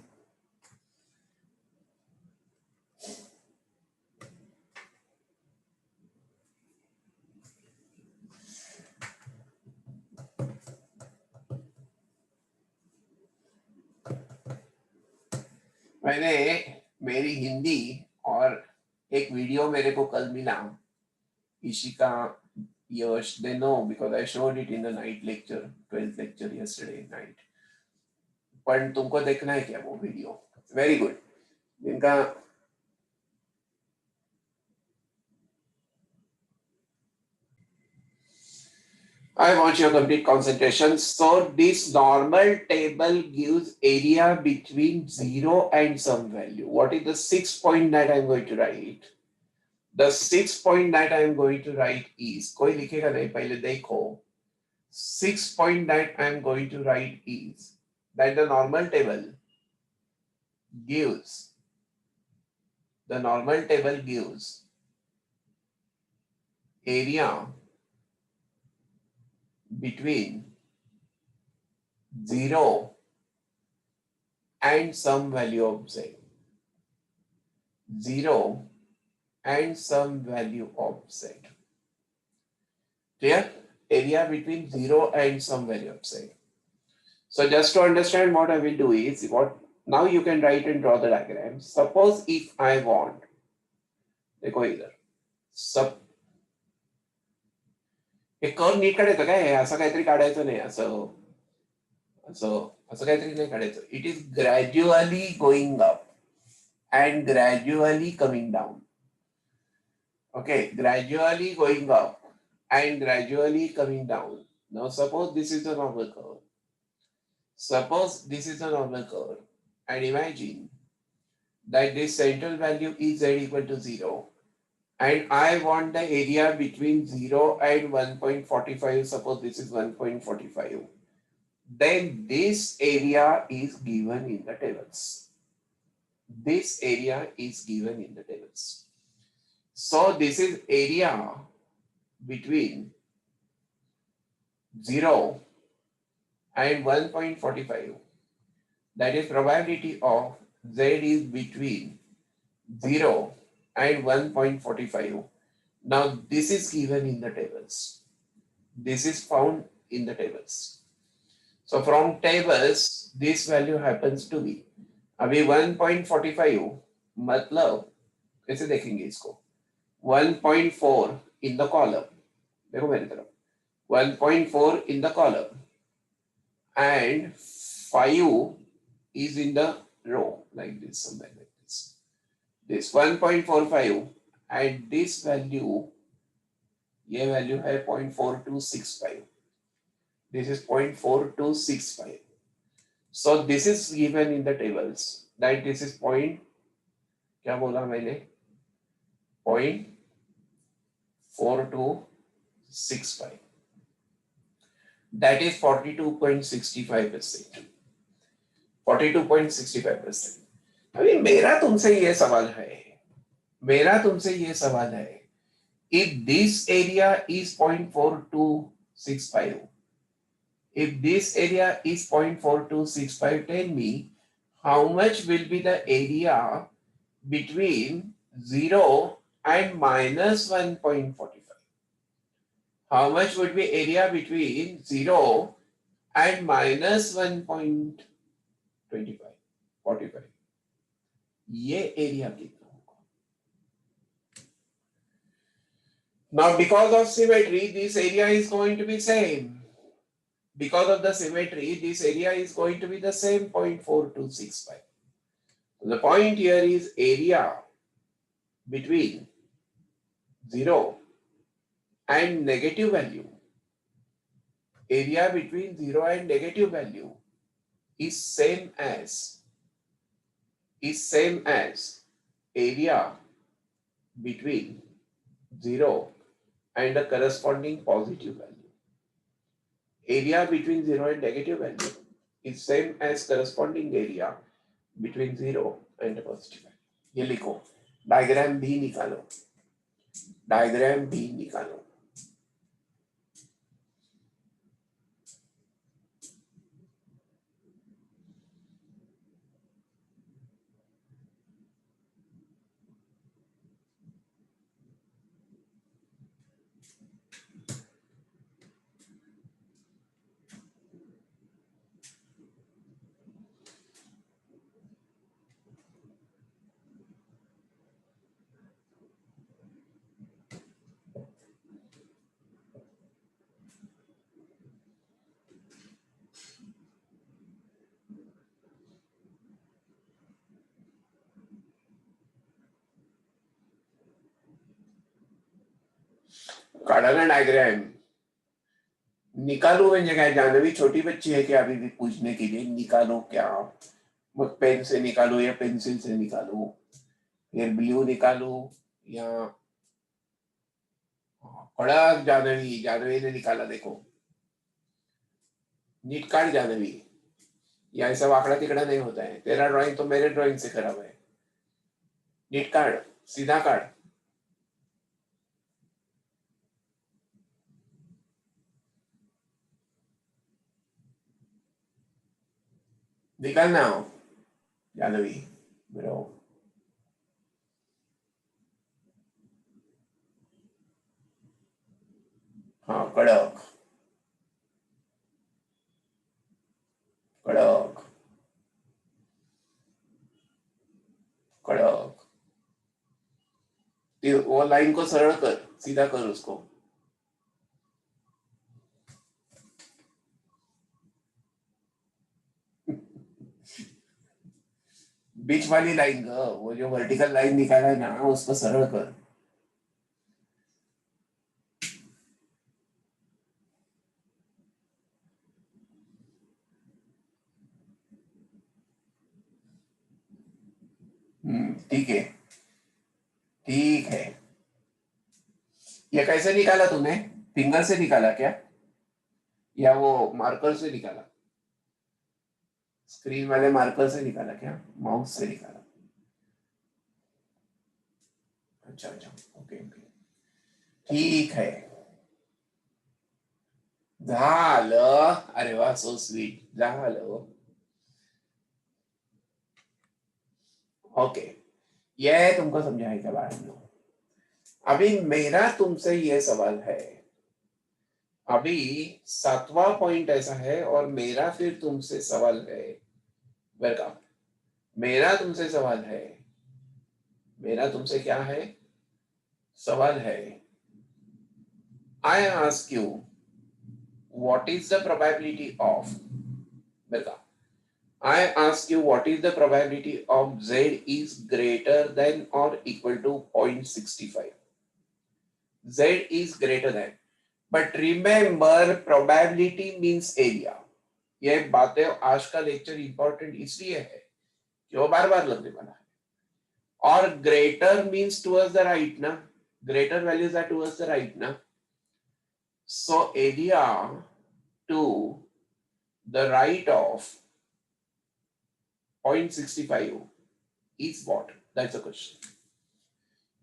मैंने मेरी हिंदी और एक वीडियो मेरे को कल मिला, इशिका यश, they know because I showed it in the night lecture, 12th lecture yesterday night. पर तुमको देखना है क्या वो वीडियो? Very good. जिनका I want your complete concentration. So this normal table gives area between 0 and some value. What is the 6 point that I am going to write? The 6 point that I am going to write is, कोई लिखेगा नहीं, पहले देखो। 6 point that I am going to write is that the normal table gives area between 0 and some value of z. 0 and some value of z. Clear? Area between 0 and some value of z. So just to understand, what I will do is, what now you can write and draw the diagram. Suppose if I want, देखो इधर, सब एक curve NEET काढायचं काय, असं काहीतरी काढायचं नाही, असं असं असं काहीतरी नाही काढायचं. It is gradually going up and gradually coming down. Okay, gradually going up and gradually coming down. Now suppose this is a normal curve. Suppose this is a normal curve, and imagine that this central value is z equal to 0, and I want the area between 0 and 1.45. Suppose this is 1.45. Then this area is given in the tables. This area is given in the tables. So this is area between 0 and 1.45. That is probability of z is between 0 and 1.45. Now this is given in the tables. This is found in the tables. So from tables, this value happens to be, अभी 1.45 मतलब कैसे देखेंगे इसको, 1.4 in the column, देखो मेरी तरफ, 1.4 in the column and 5 is in the row, like this, somewhere like this. This 1.45 and this value, ये value है 0.4265. This is 0.4265. So this is given in the tables that this is point, क्या बोला मैंने, 0.4265. That is 42.65%. 42.65%. अभी मेरा तुमसे ये सवाल है, if this area is 0.4265, if this area is 0.4265, tell me how much will be the area between 0 and minus 1.45. How much would be area between 0 and minus 1.25, 45? ये area कितना होगा? Now because of symmetry, this area is going to be same. Because of the symmetry, this area is going to be the same, 0.4265. The point here is area between 0 and negative value. Area between 0 and negative value is same as area between 0 and a corresponding positive value. Area between 0 and negative value is same as corresponding area between 0 and a positive value. ये लिखो, diagram भी निकालो, diagram भी निकालो. काढा ना diagram. निकालो म्हणजे काय, जानवी छोटी बच्ची है क्या अभी भी पूछने के लिए निकालो क्या? मग पेन से निकालो या पेंसिल से निकालो, फिर ब्लू निकालो या कड़क. जानवी, जानवी ने निकाला, देखो नीट काट जानवी. या ऐसा वाकड़ा तिकड़ा नहीं होता है. तेरा ड्राइंग तो मेरे ड्राइंग से खराब है. नीट काट, सीधा काट. निकालना हो जानवी ब्रो. हाँ कड़क कड़क कड़क. वो लाइन को सरल कर, सीधा कर उसको. बीच वाली लाइन का, वो जो वर्टिकल लाइन निकाला है ना, उसको सरल कर. ठीक है, ठीक है. ये कैसे निकाला तूने? फिंगर से निकाला क्या या वो मार्कर से निकाला? स्क्रीन वाले मार्कर से निकाला क्या, माउस से निकाला? अच्छा अच्छा, ओके ओके, ठीक है. झालं. अरे वा, सो स्वीट. झालं. ओके, ये तुमको समझाएगा बाद में. अभी मेरा तुमसे ये सवाल है. अभी 7वां पॉइंट ऐसा है और मेरा फिर तुमसे सवाल है. वेलकम. मेरा तुमसे सवाल है, मेरा तुमसे क्या है? सवाल है. I ask you what is the probability of, welcome, I ask you what is the probability of z is greater than or equal to 0.65. Z is greater than, but remember probability means area. ये बातें आज का lecture important इसलिए है कि वो बार बार लगने वाला है. और greater means towards the right ना, greater values are towards the right so. Area एरिया to the right of 0.65 is what? That's the question.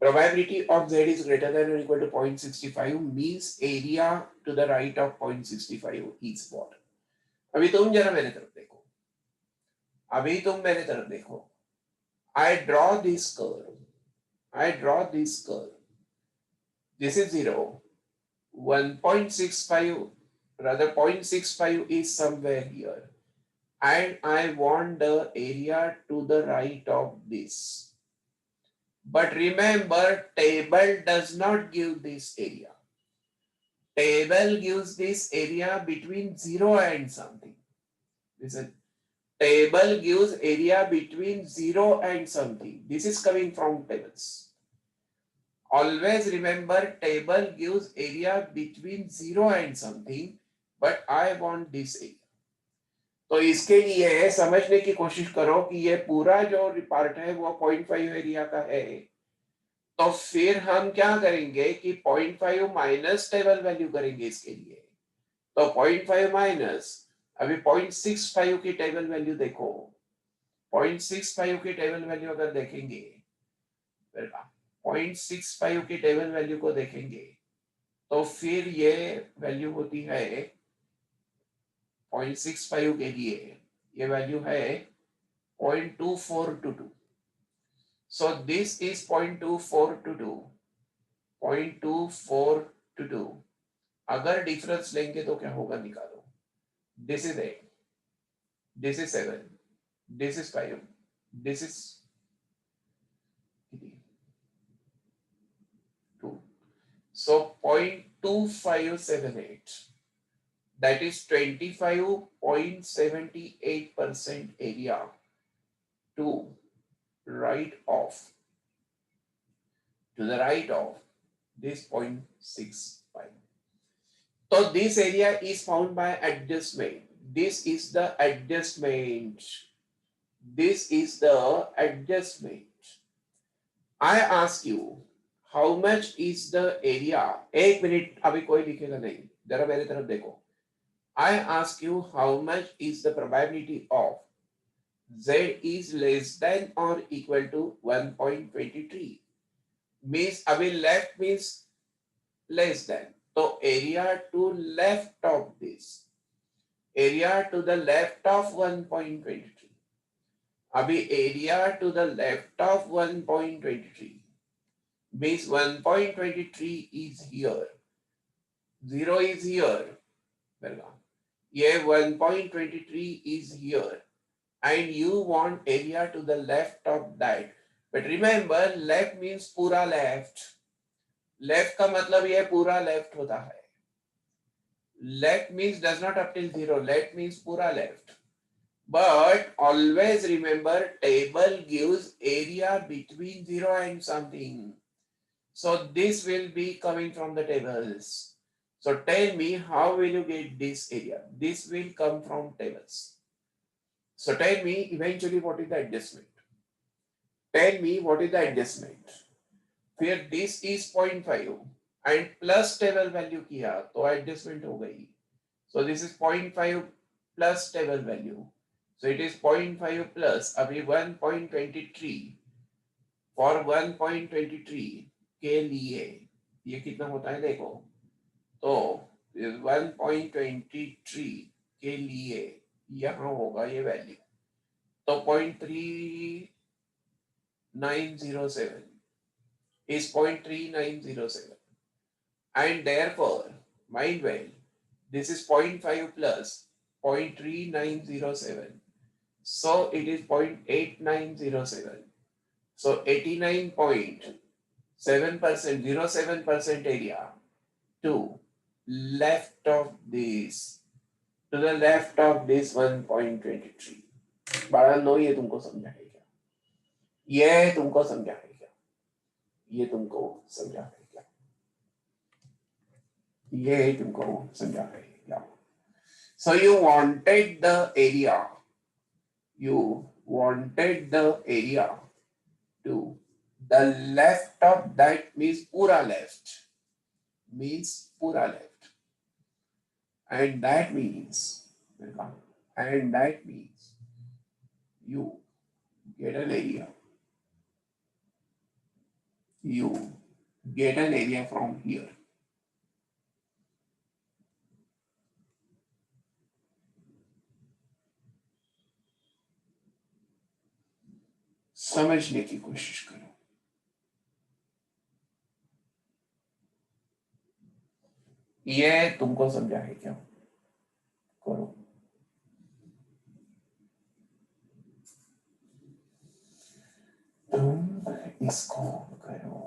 Probability of z is greater than or equal to 0.65 means area to the right of 0.65 is what? अभी तुम जरा मेरे तरफ देखो, अभी तुम मेरे तरफ देखो. I draw this curve. I draw this curve. This is 0. 1.65, rather 0.65 is somewhere here. And I want the area to the right of this. But remember, table does not give this area. Table gives this area between 0 and something. Listen, table gives area between 0 and something. This is coming from tables. Always remember, table gives area between 0 and something, but I want this area. तो इसके लिए समझने की कोशिश करो कि ये पूरा जो पार्ट है वो 0.5 एरिया का है. तो फिर हम क्या करेंगे कि 0.5 माइनस टेबल वैल्यू करेंगे इसके लिए। तो 0.5 माइनस, अभी 0.65 की टेबल वैल्यू देखो, 0.65 की टेबल वैल्यू अगर देखेंगे, 0.65 की टेबल वैल्यू को देखेंगे तो फिर ये वैल्यू होती है 0.65 के लिए, ये वैल्यू है 0.2422। So this is 0.2422, 0.2422। अगर डिफरेंस लेंगे तो क्या होगा निकालो। This is 8, this is 7, this is 5, this is 2। So 0.2578, that is 25.78% area to right of, to the right of this 0.65. So this area is found by adjustment. This is the adjustment. This is the adjustment. I ask you, how much is the area? एक minute, अभी कोई लिखेगा नहीं, जरा मेरे तरफ देखो। I ask you, how much is the probability of Z is less than or equal to 1.23? Means अभी left means less than, तो area to left of this, area to the left of 1.23, अभी area to the left of 1.23 means 1.23 is here, 0 is here, ये 1.23 is here, and you want area to the left of that. But remember, left means पूरा left. Left का मतलब ये पूरा left होता है. Left means does not up till 0. Left means पूरा left. But always remember, table gives area between 0 and something. So this will be coming from the tables. So tell me, how will you get this area? This will come from tables. So tell me eventually what is the adjustment. Tell me what is the adjustment. फिर this is 0.5 and plus table value किया तो adjustment हो गई. So this is 0.5 plus table value. So it is 0.5 plus अभी 1.23, for 1.23 के लिए ये कितना होता है देखो, तो 1.23 के लिए यहाँ होगा ये वैल्यू, तो 0.3907 is 0.3907, and therefore mind well, this is 0.5 plus 0.3907, so it is 0.8907, so 89.7%, 07% area to left of this, to the left of this 1.23. बाळांनो ये तुमको समझा है क्या? ये तुमको समझा है क्या? ये तुमको समझा है क्या? ये तुमको समझा है क्या? So you wanted the area. You wanted the area to the left of that means पूरा left. Means पूरा left. And that means you get an area. You get an area from here. समझने की कोशिश करो. ये तुमको समझा है क्या? करो. तुम इसको करो.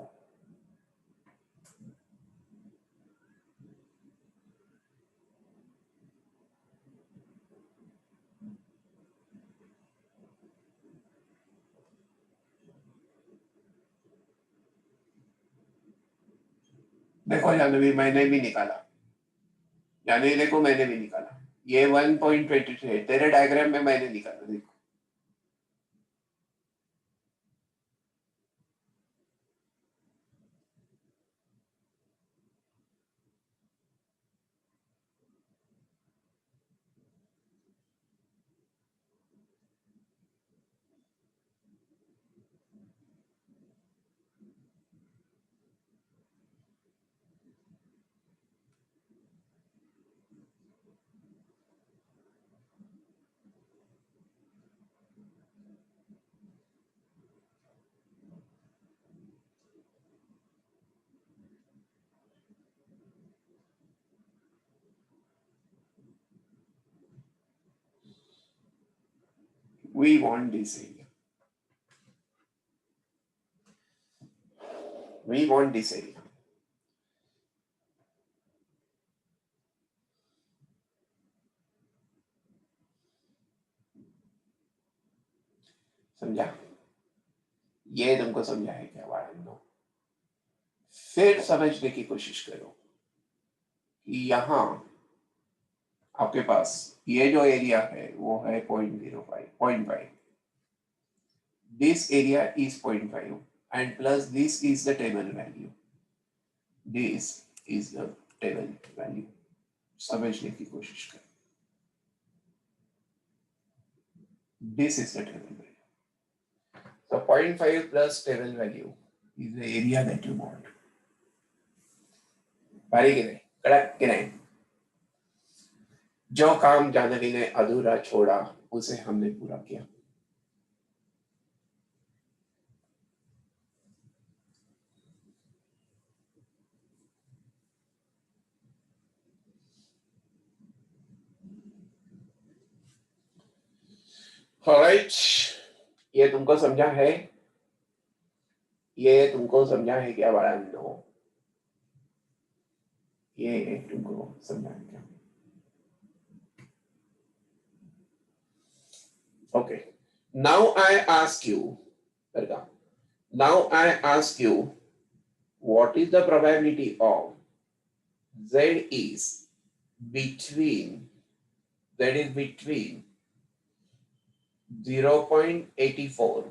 देखो जानवी, मैंने भी निकाला. जानवी देखो, मैंने भी निकाला. ये 1.23 है, तेरे डायग्राम में मैंने निकाला. देखो We want this area. We want this area. समझा? ये तुमको समझा है क्या वालों? फिर समझने की कोशिश करो कि यहाँ आपके पास ये जो एरिया है वो है 0.05, 0.5. This area is 0.5 and plus this is the table value. This is the table value. समझने की कोशिश करो. This is the table value. So 0.5 plus table value is the area that you want. भारी कि नहीं? कड़क कि नहीं? जो काम जानवी ने अधूरा छोड़ा उसे हमने पूरा किया. Alright, ये तुमको समझा है? ये तुमको समझा है क्या बड़ा नो? ये तुमको समझा है क्या? Okay. Now I ask you, now I ask you, what is the probability of Z is between 0.84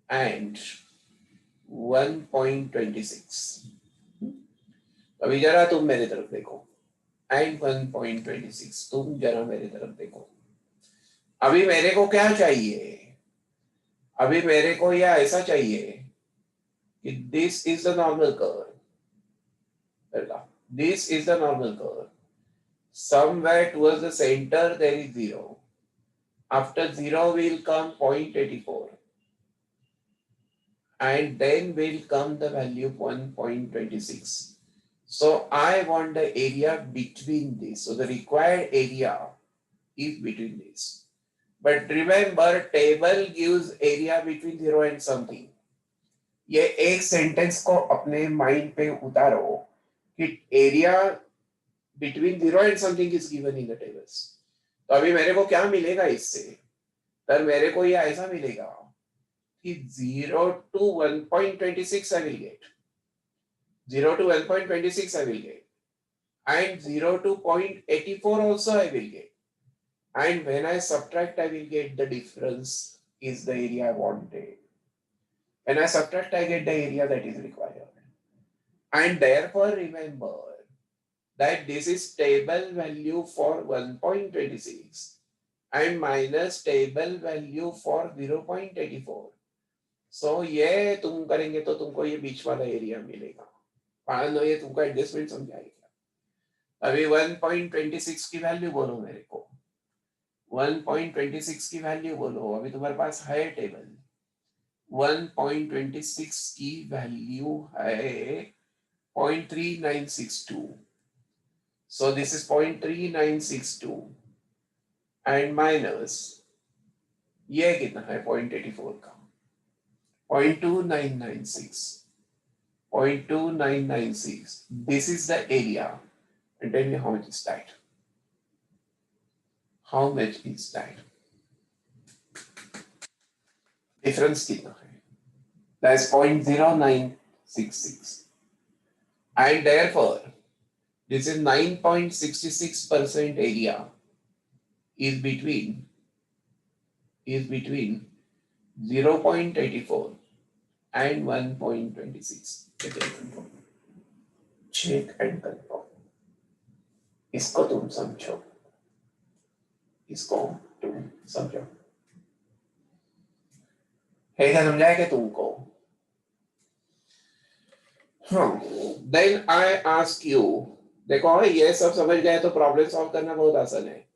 and 1.26. अभी जरा तुम मेरी तरफ देखो and 1.26 तुम जरा मेरी तरफ देखो. अभी मेरे को क्या चाहिए? अभी मेरे को यह ऐसा चाहिए कि this is the normal curve. This is the normal curve. Somewhere towards the center there is 0. After 0 will come 0.84. And then will come the value 1.26. So I want the area between this. So the required area is between this. But remember, table gives area between 0 and something. ये एक sentence को अपने mind पे उतारो कि area between 0 and something is given in the tables. तो अभी मेरे को क्या मिलेगा इससे? तर मेरे को ये ऐसा मिलेगा कि 0 to 1.26 I will get. 0 to 1.26 I will get. And 0 to 0.84 also I will get. And when I subtract, I will get the difference is the area I wanted. When I subtract, I get the area that is required. And therefore, remember that this is table value for 1.26 and minus table value for 0.84. So ये तुम करेंगे तो तुमको ये बीच वाला area मिलेगा. मान लो ये तुमको एडजस्टमेंट समझाएगा. अभी 1.26 की वैल्यू बोलो मेरे को. 1.26 की वैल्यू बोलो. अभी तुम्हारे पास है टेबल. 1.26 की वैल्यू है 0.3962. So this is 0.3962 and minus ये कितना है 0.84 का 0.2996. 0.2996. This is the area. And tell me how much is that? How much is that? Difference कितना है? That's 0.0966. And therefore, this is 9.66% area is between 0.84 and 1.26. Check and confirm. इसको तुम समझो. इसको तुम समझो. ऐसा समझाएगा तुमको. Then I ask you, देखो ये सब समझ गए तो प्रॉब्लम सॉल्व करना बहुत आसान है.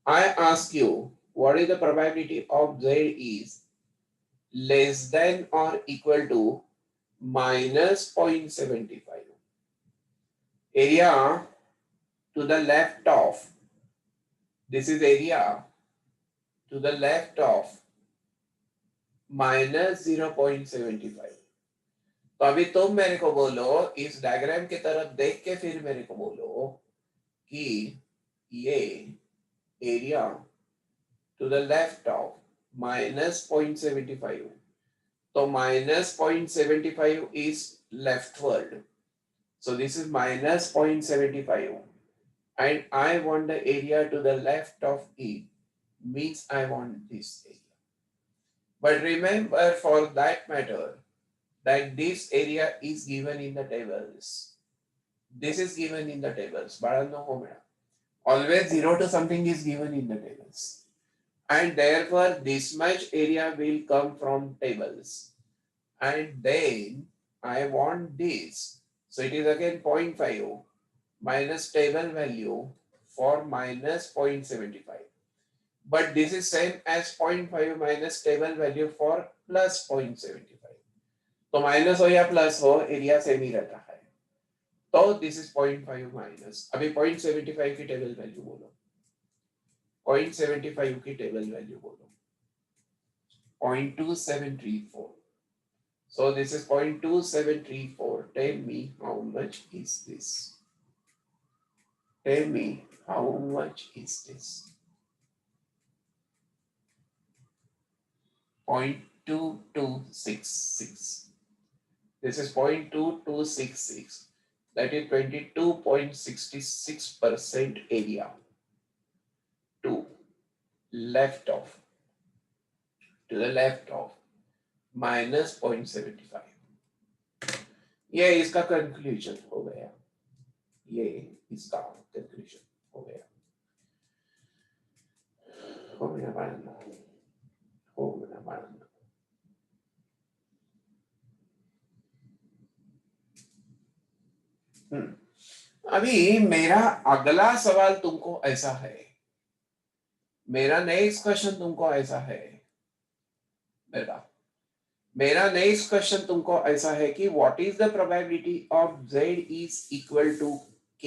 I ask you, what is the probability of Z is less than or equal to minus 0.75? Area to the left of, this is area to the left of minus 0.75. तो अभी तुम मेरे को बोलो, इस डायग्राम की तरफ देख के फिर मेरे को बोलो कि ये area to the left of minus 0.75. So minus 0.75 is leftward. So this is minus 0.75. And I want the area to the left of it. Means I want this area. But remember, for that matter, that this area is given in the tables. This is given in the tables. Always 0 to something is given in the tables. And therefore, this much area will come from tables. And then I want this. So it is again 0.5 minus table value for minus 0.75. But this is same as 0.5 minus table value for plus 0.75. तो minus हो या plus हो, area same ही रहता है. तो this is 0.5 minus. अभी 0.75 की table value बोलो. 0.75 की टेबल वैल्यू बोलो. 0.2734. So this is 0.2734. Tell me how much is this? Tell me how much is this? 0.2266. This is 0.2266. That is 22.66% area to left of, to the left of minus 0.75. ये इसका conclusion हो गया. ये इसका conclusion हो गया. हो गया बारना. हो गया बारना. अभी मेरा अगला सवाल तुमको ऐसा है. मेरा नेक्स्ट क्वेश्चन तुमको ऐसा है. मेरा नेक्स्ट क्वेश्चन तुमको ऐसा है कि what is the probability of z is equal to k.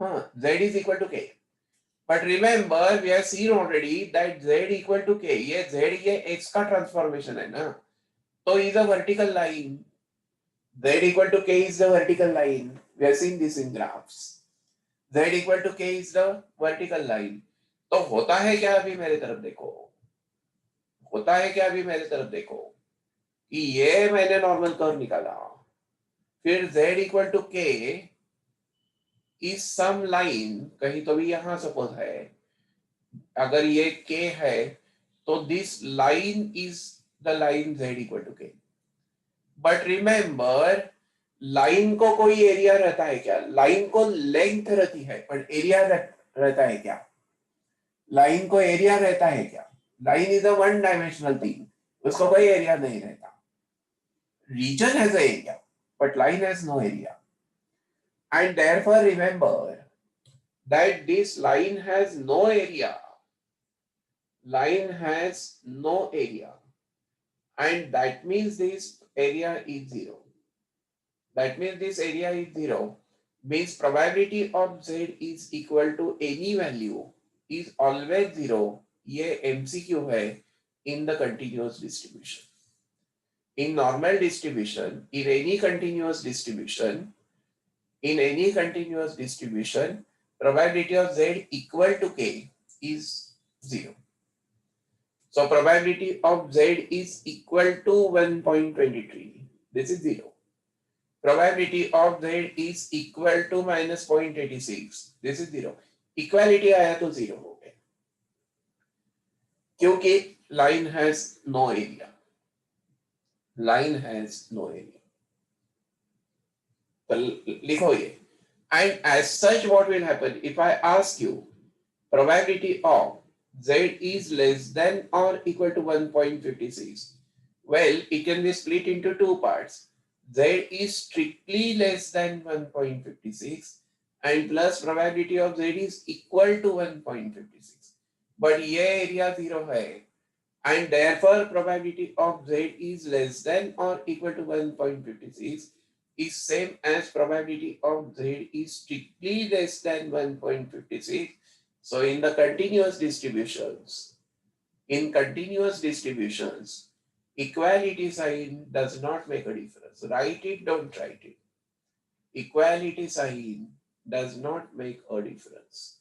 हाँ, z is equal to k. But remember we have seen already that z equal to k. ये z ये x का ट्रांसफॉर्मेशन है ना. तो is a vertical line. z equal to k is the vertical line. We have seen this in graphs. z equal to k is the vertical line. तो होता है क्या अभी मेरे तरफ देखो. होता है क्या अभी मेरे तरफ देखो कि ये मैंने नॉर्मल कर्व निकाला. फिर z equal to k is some line. कहीं तो भी यहां सपोज है. अगर ये k है तो this line is the line z equal to k. But remember, line को कोई एरिया रहता है क्या? लाइन को लेंथ रहती है, पर एरिया रहता है क्या? लाइन को एरिया रहता है क्या? Line is a one dimensional thing. उसको कोई एरिया नहीं रहता. Region has a area, but line has no area. And therefore remember that this line has no area. Line has no area. And that means this area is 0. That means this area is 0. Means probability of z is equal to any value is always 0. ये MCQ है in the continuous distribution. In normal distribution, in any continuous distribution, probability of z equal to k is 0. So probability of z is equal to 1.23. This is 0. Probability of z is equal to minus 0.86. This is 0. Equality आया तो 0 हो गया. क्योंकि line has no area. Line has no area. तो लिखो ये. And as such, what will happen if I ask you probability of z is less than or equal to 1.56. Well, it can be split into two parts. Z is strictly less than 1.56 and plus probability of z is equal to 1.56. But ये area 0 है and therefore probability of z is less than or equal to 1.56 is same as probability of z is strictly less than 1.56 So in the continuous distributions, equality sign does not make a difference. Write it, don't write it. Equality sign does not make a difference.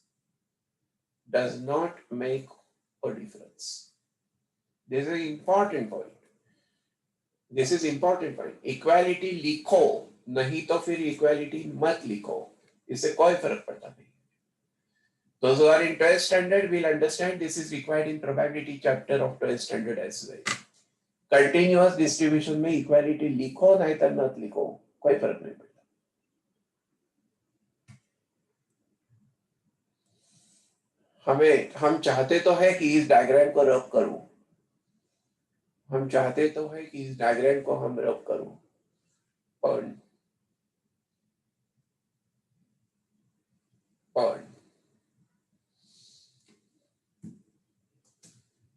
Does not make a difference. This is important point. This is important point. Equality लिखो, नहीं तो फिर equality मत लिखो. इससे कोई फर्क पड़ता नहीं. Those who are in 12th standard will understand this is required in probability chapter of 12th standard as well. Continuous distribution में equality लिखो नहीं तो मत लिखो, कोई फर्क नहीं पड़ता. हम चाहते तो है कि इस डायग्राम को रब करूं. हम चाहते तो है कि इस डायग्राम को हम रब करूं.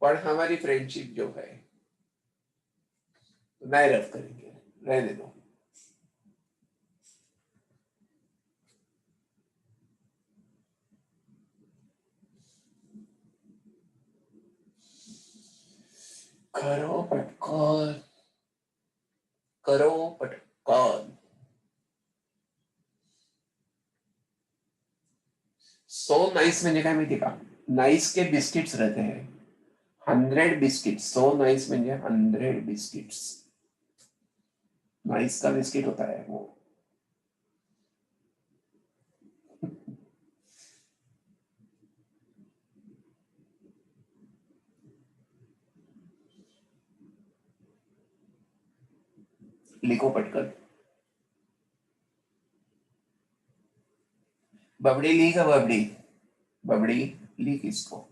पर हमारी फ्रेंडशिप जो है नहीं रब करेंगे, रहने दो. करो पटकन. सो नाइस म्हणजे काय माहिती का? नाइस के बिस्किट्स रहते हैं. 100 बिस्किट्स. सो नाइस म्हणजे 100 बिस्किट्स. नाइस का बिस्किट होता है वो. लिखो पटकन. बबड़ी लिख. बबड़ी लिख इसको.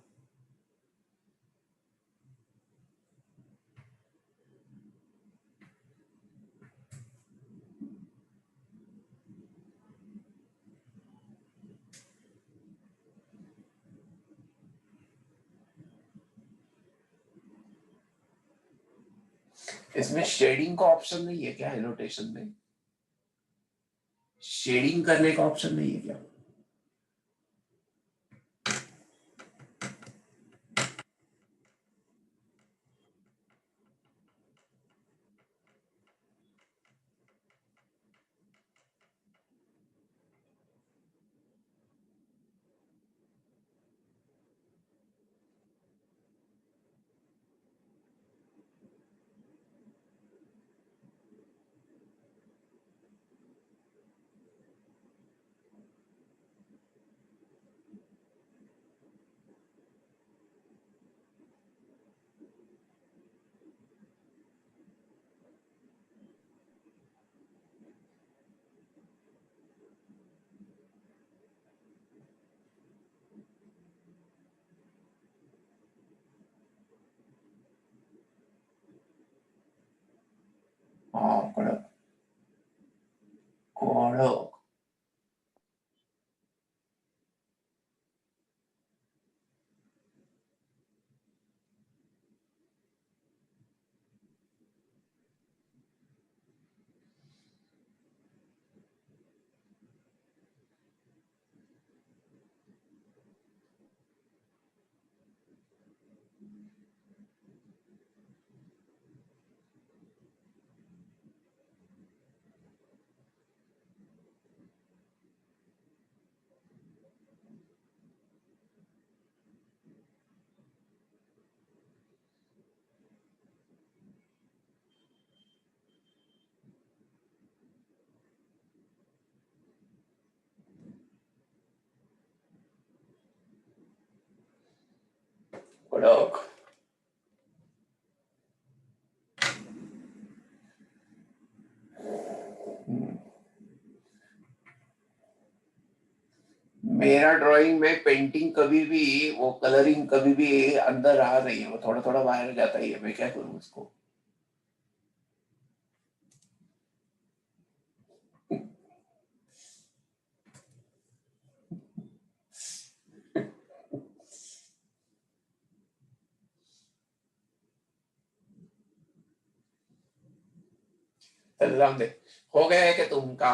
इसमें शेडिंग का ऑप्शन नहीं है क्या? एनोटेशन में शेडिंग करने का ऑप्शन नहीं है क्या? हाँ, कड़क. मेरा ड्राइंग में पेंटिंग कभी भी, वो कलरिंग कभी भी अंदर आ रही है, वो थोड़ा थोड़ा बाहर जाता ही है. मैं क्या करूं उसको? दे. हो गया है क्या तुमका?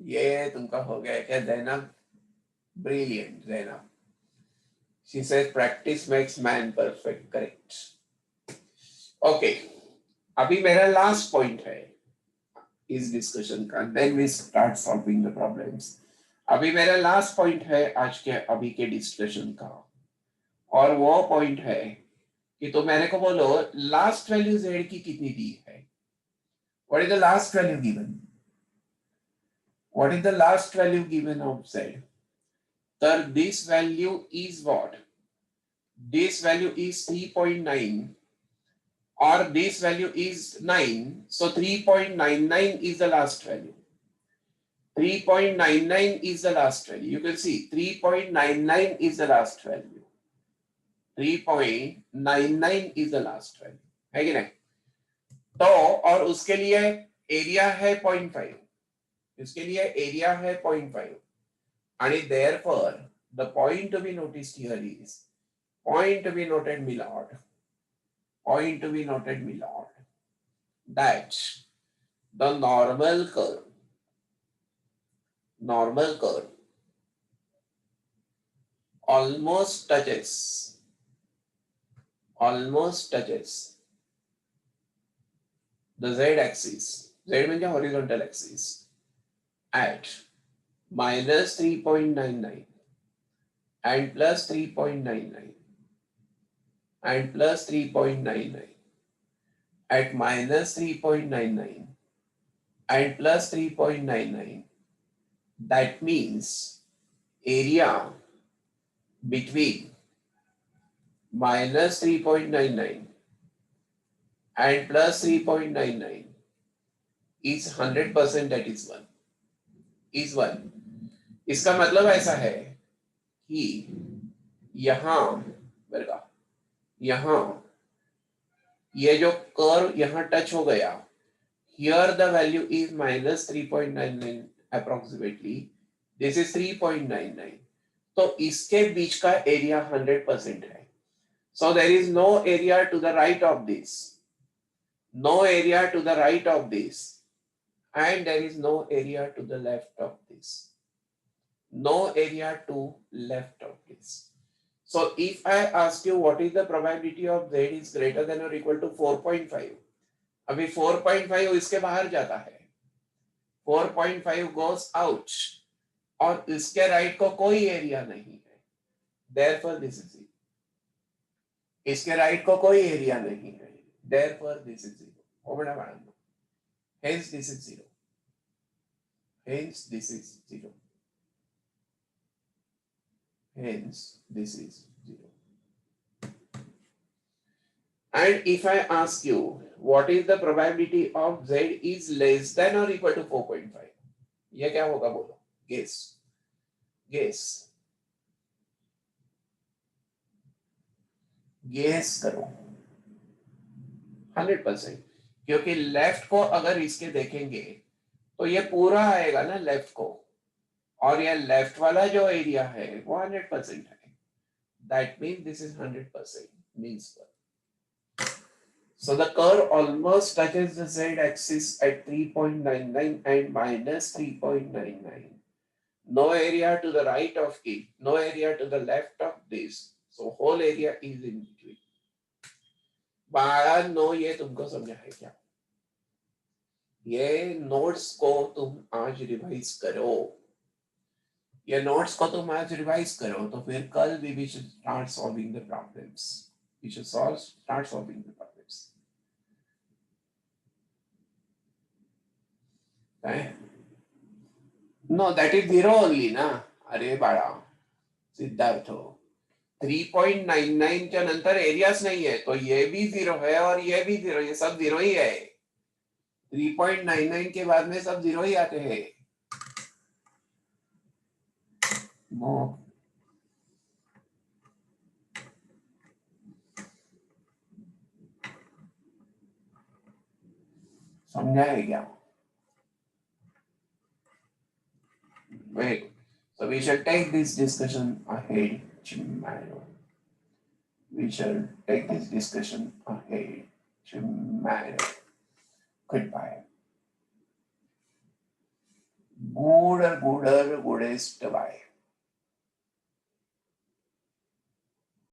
ये तुमका हो गया है क्या Zainab? Brilliant, Zainab. She says practice makes man perfect. Correct. Okay. अभी मेरा लास्ट पॉइंट है इस डिस्कशन का, then we start solving the problems. अभी मेरा लास्ट पॉइंट है आज के अभी के डिस्कशन का, और वो पॉइंट है कि तो मैंने को बोलो लास्ट वैल्यू z की कितनी दी है. What is the last value given? What is the last value given of z? तर this value is what? This value is 3.9 or this value is 9. So 3.99 is the last value. 3.99 is the last value. You can see 3.99 is the last value. 3.99 is the last value. है कि नहीं? तो और उसके लिए area है 0.5. इसके लिए एरिया है 0.5. And therefore the point to be noticed here is, point to be noted, my lord. Point to be noted, my lord, that the normal curve almost touches the z-axis. Z means horizontal axis at minus 3.99 and plus 3.99 and plus 3.99 at minus 3.99 and plus 3.99. That means area between minus 3.99 and plus 3.99 is 100%. That is 1. Is 1. इसका मतलब ऐसा है कि यहाँ ये जो curve यहाँ touch हो गया, here the value is minus 3.99 approximately. This is 3.99. तो इसके बीच का एरिया 100% है. So there is no area to the right of this, no area to the right of this, and there is no area to the left of this, no area to left of this. So if I ask you what is the probability of z is greater than or equal to 4.5, अभी 4.5 इसके बाहर जाता है, 4.5 goes out, और इसके right को कोई area नहीं है, therefore this is 0. इसके राइट को कोई एरिया नहीं है, therefore this is 0. हो बड़ा बड़ा, hence this is 0. Hence this is 0. Hence this is 0. And if I ask you what is the probability of z is less than or equal to 4.5, ये क्या होगा बोलो? Guess. Guess करो. 100%. क्योंकि left को अगर इसके देखेंगे तो ये पूरा आएगा ना लेफ्ट को, और ये लेफ्ट वाला जो एरिया है वो 100% है. That means this is 100%. Means what? So the curve almost touches the z-axis at 3.99 and minus 3.99. No area to the right of it, no area to the left of this. So whole area is in between. बारह no ये तुमको समझा है क्या? ये notes को तुम आज रिवाइज करो. ये नोट्स को तुम आज रिवाइज करो तो फिर कल we should start solving the problems. We should start solving the problems. Okay? No, that is 0 only ना. अरे बाळा सिद्धार्थ, 3.99 च्या नंतर एरियाच नहीं है, तो ये भी 0 है और ये भी 0, ये सब 0 ही है. 3.99 के बाद में सब 0 ही आते हैं. समझा है क्या? Wait. So we shall take this discussion ahead tomorrow. We shall take this discussion ahead tomorrow. Goodbye. Goodest bye.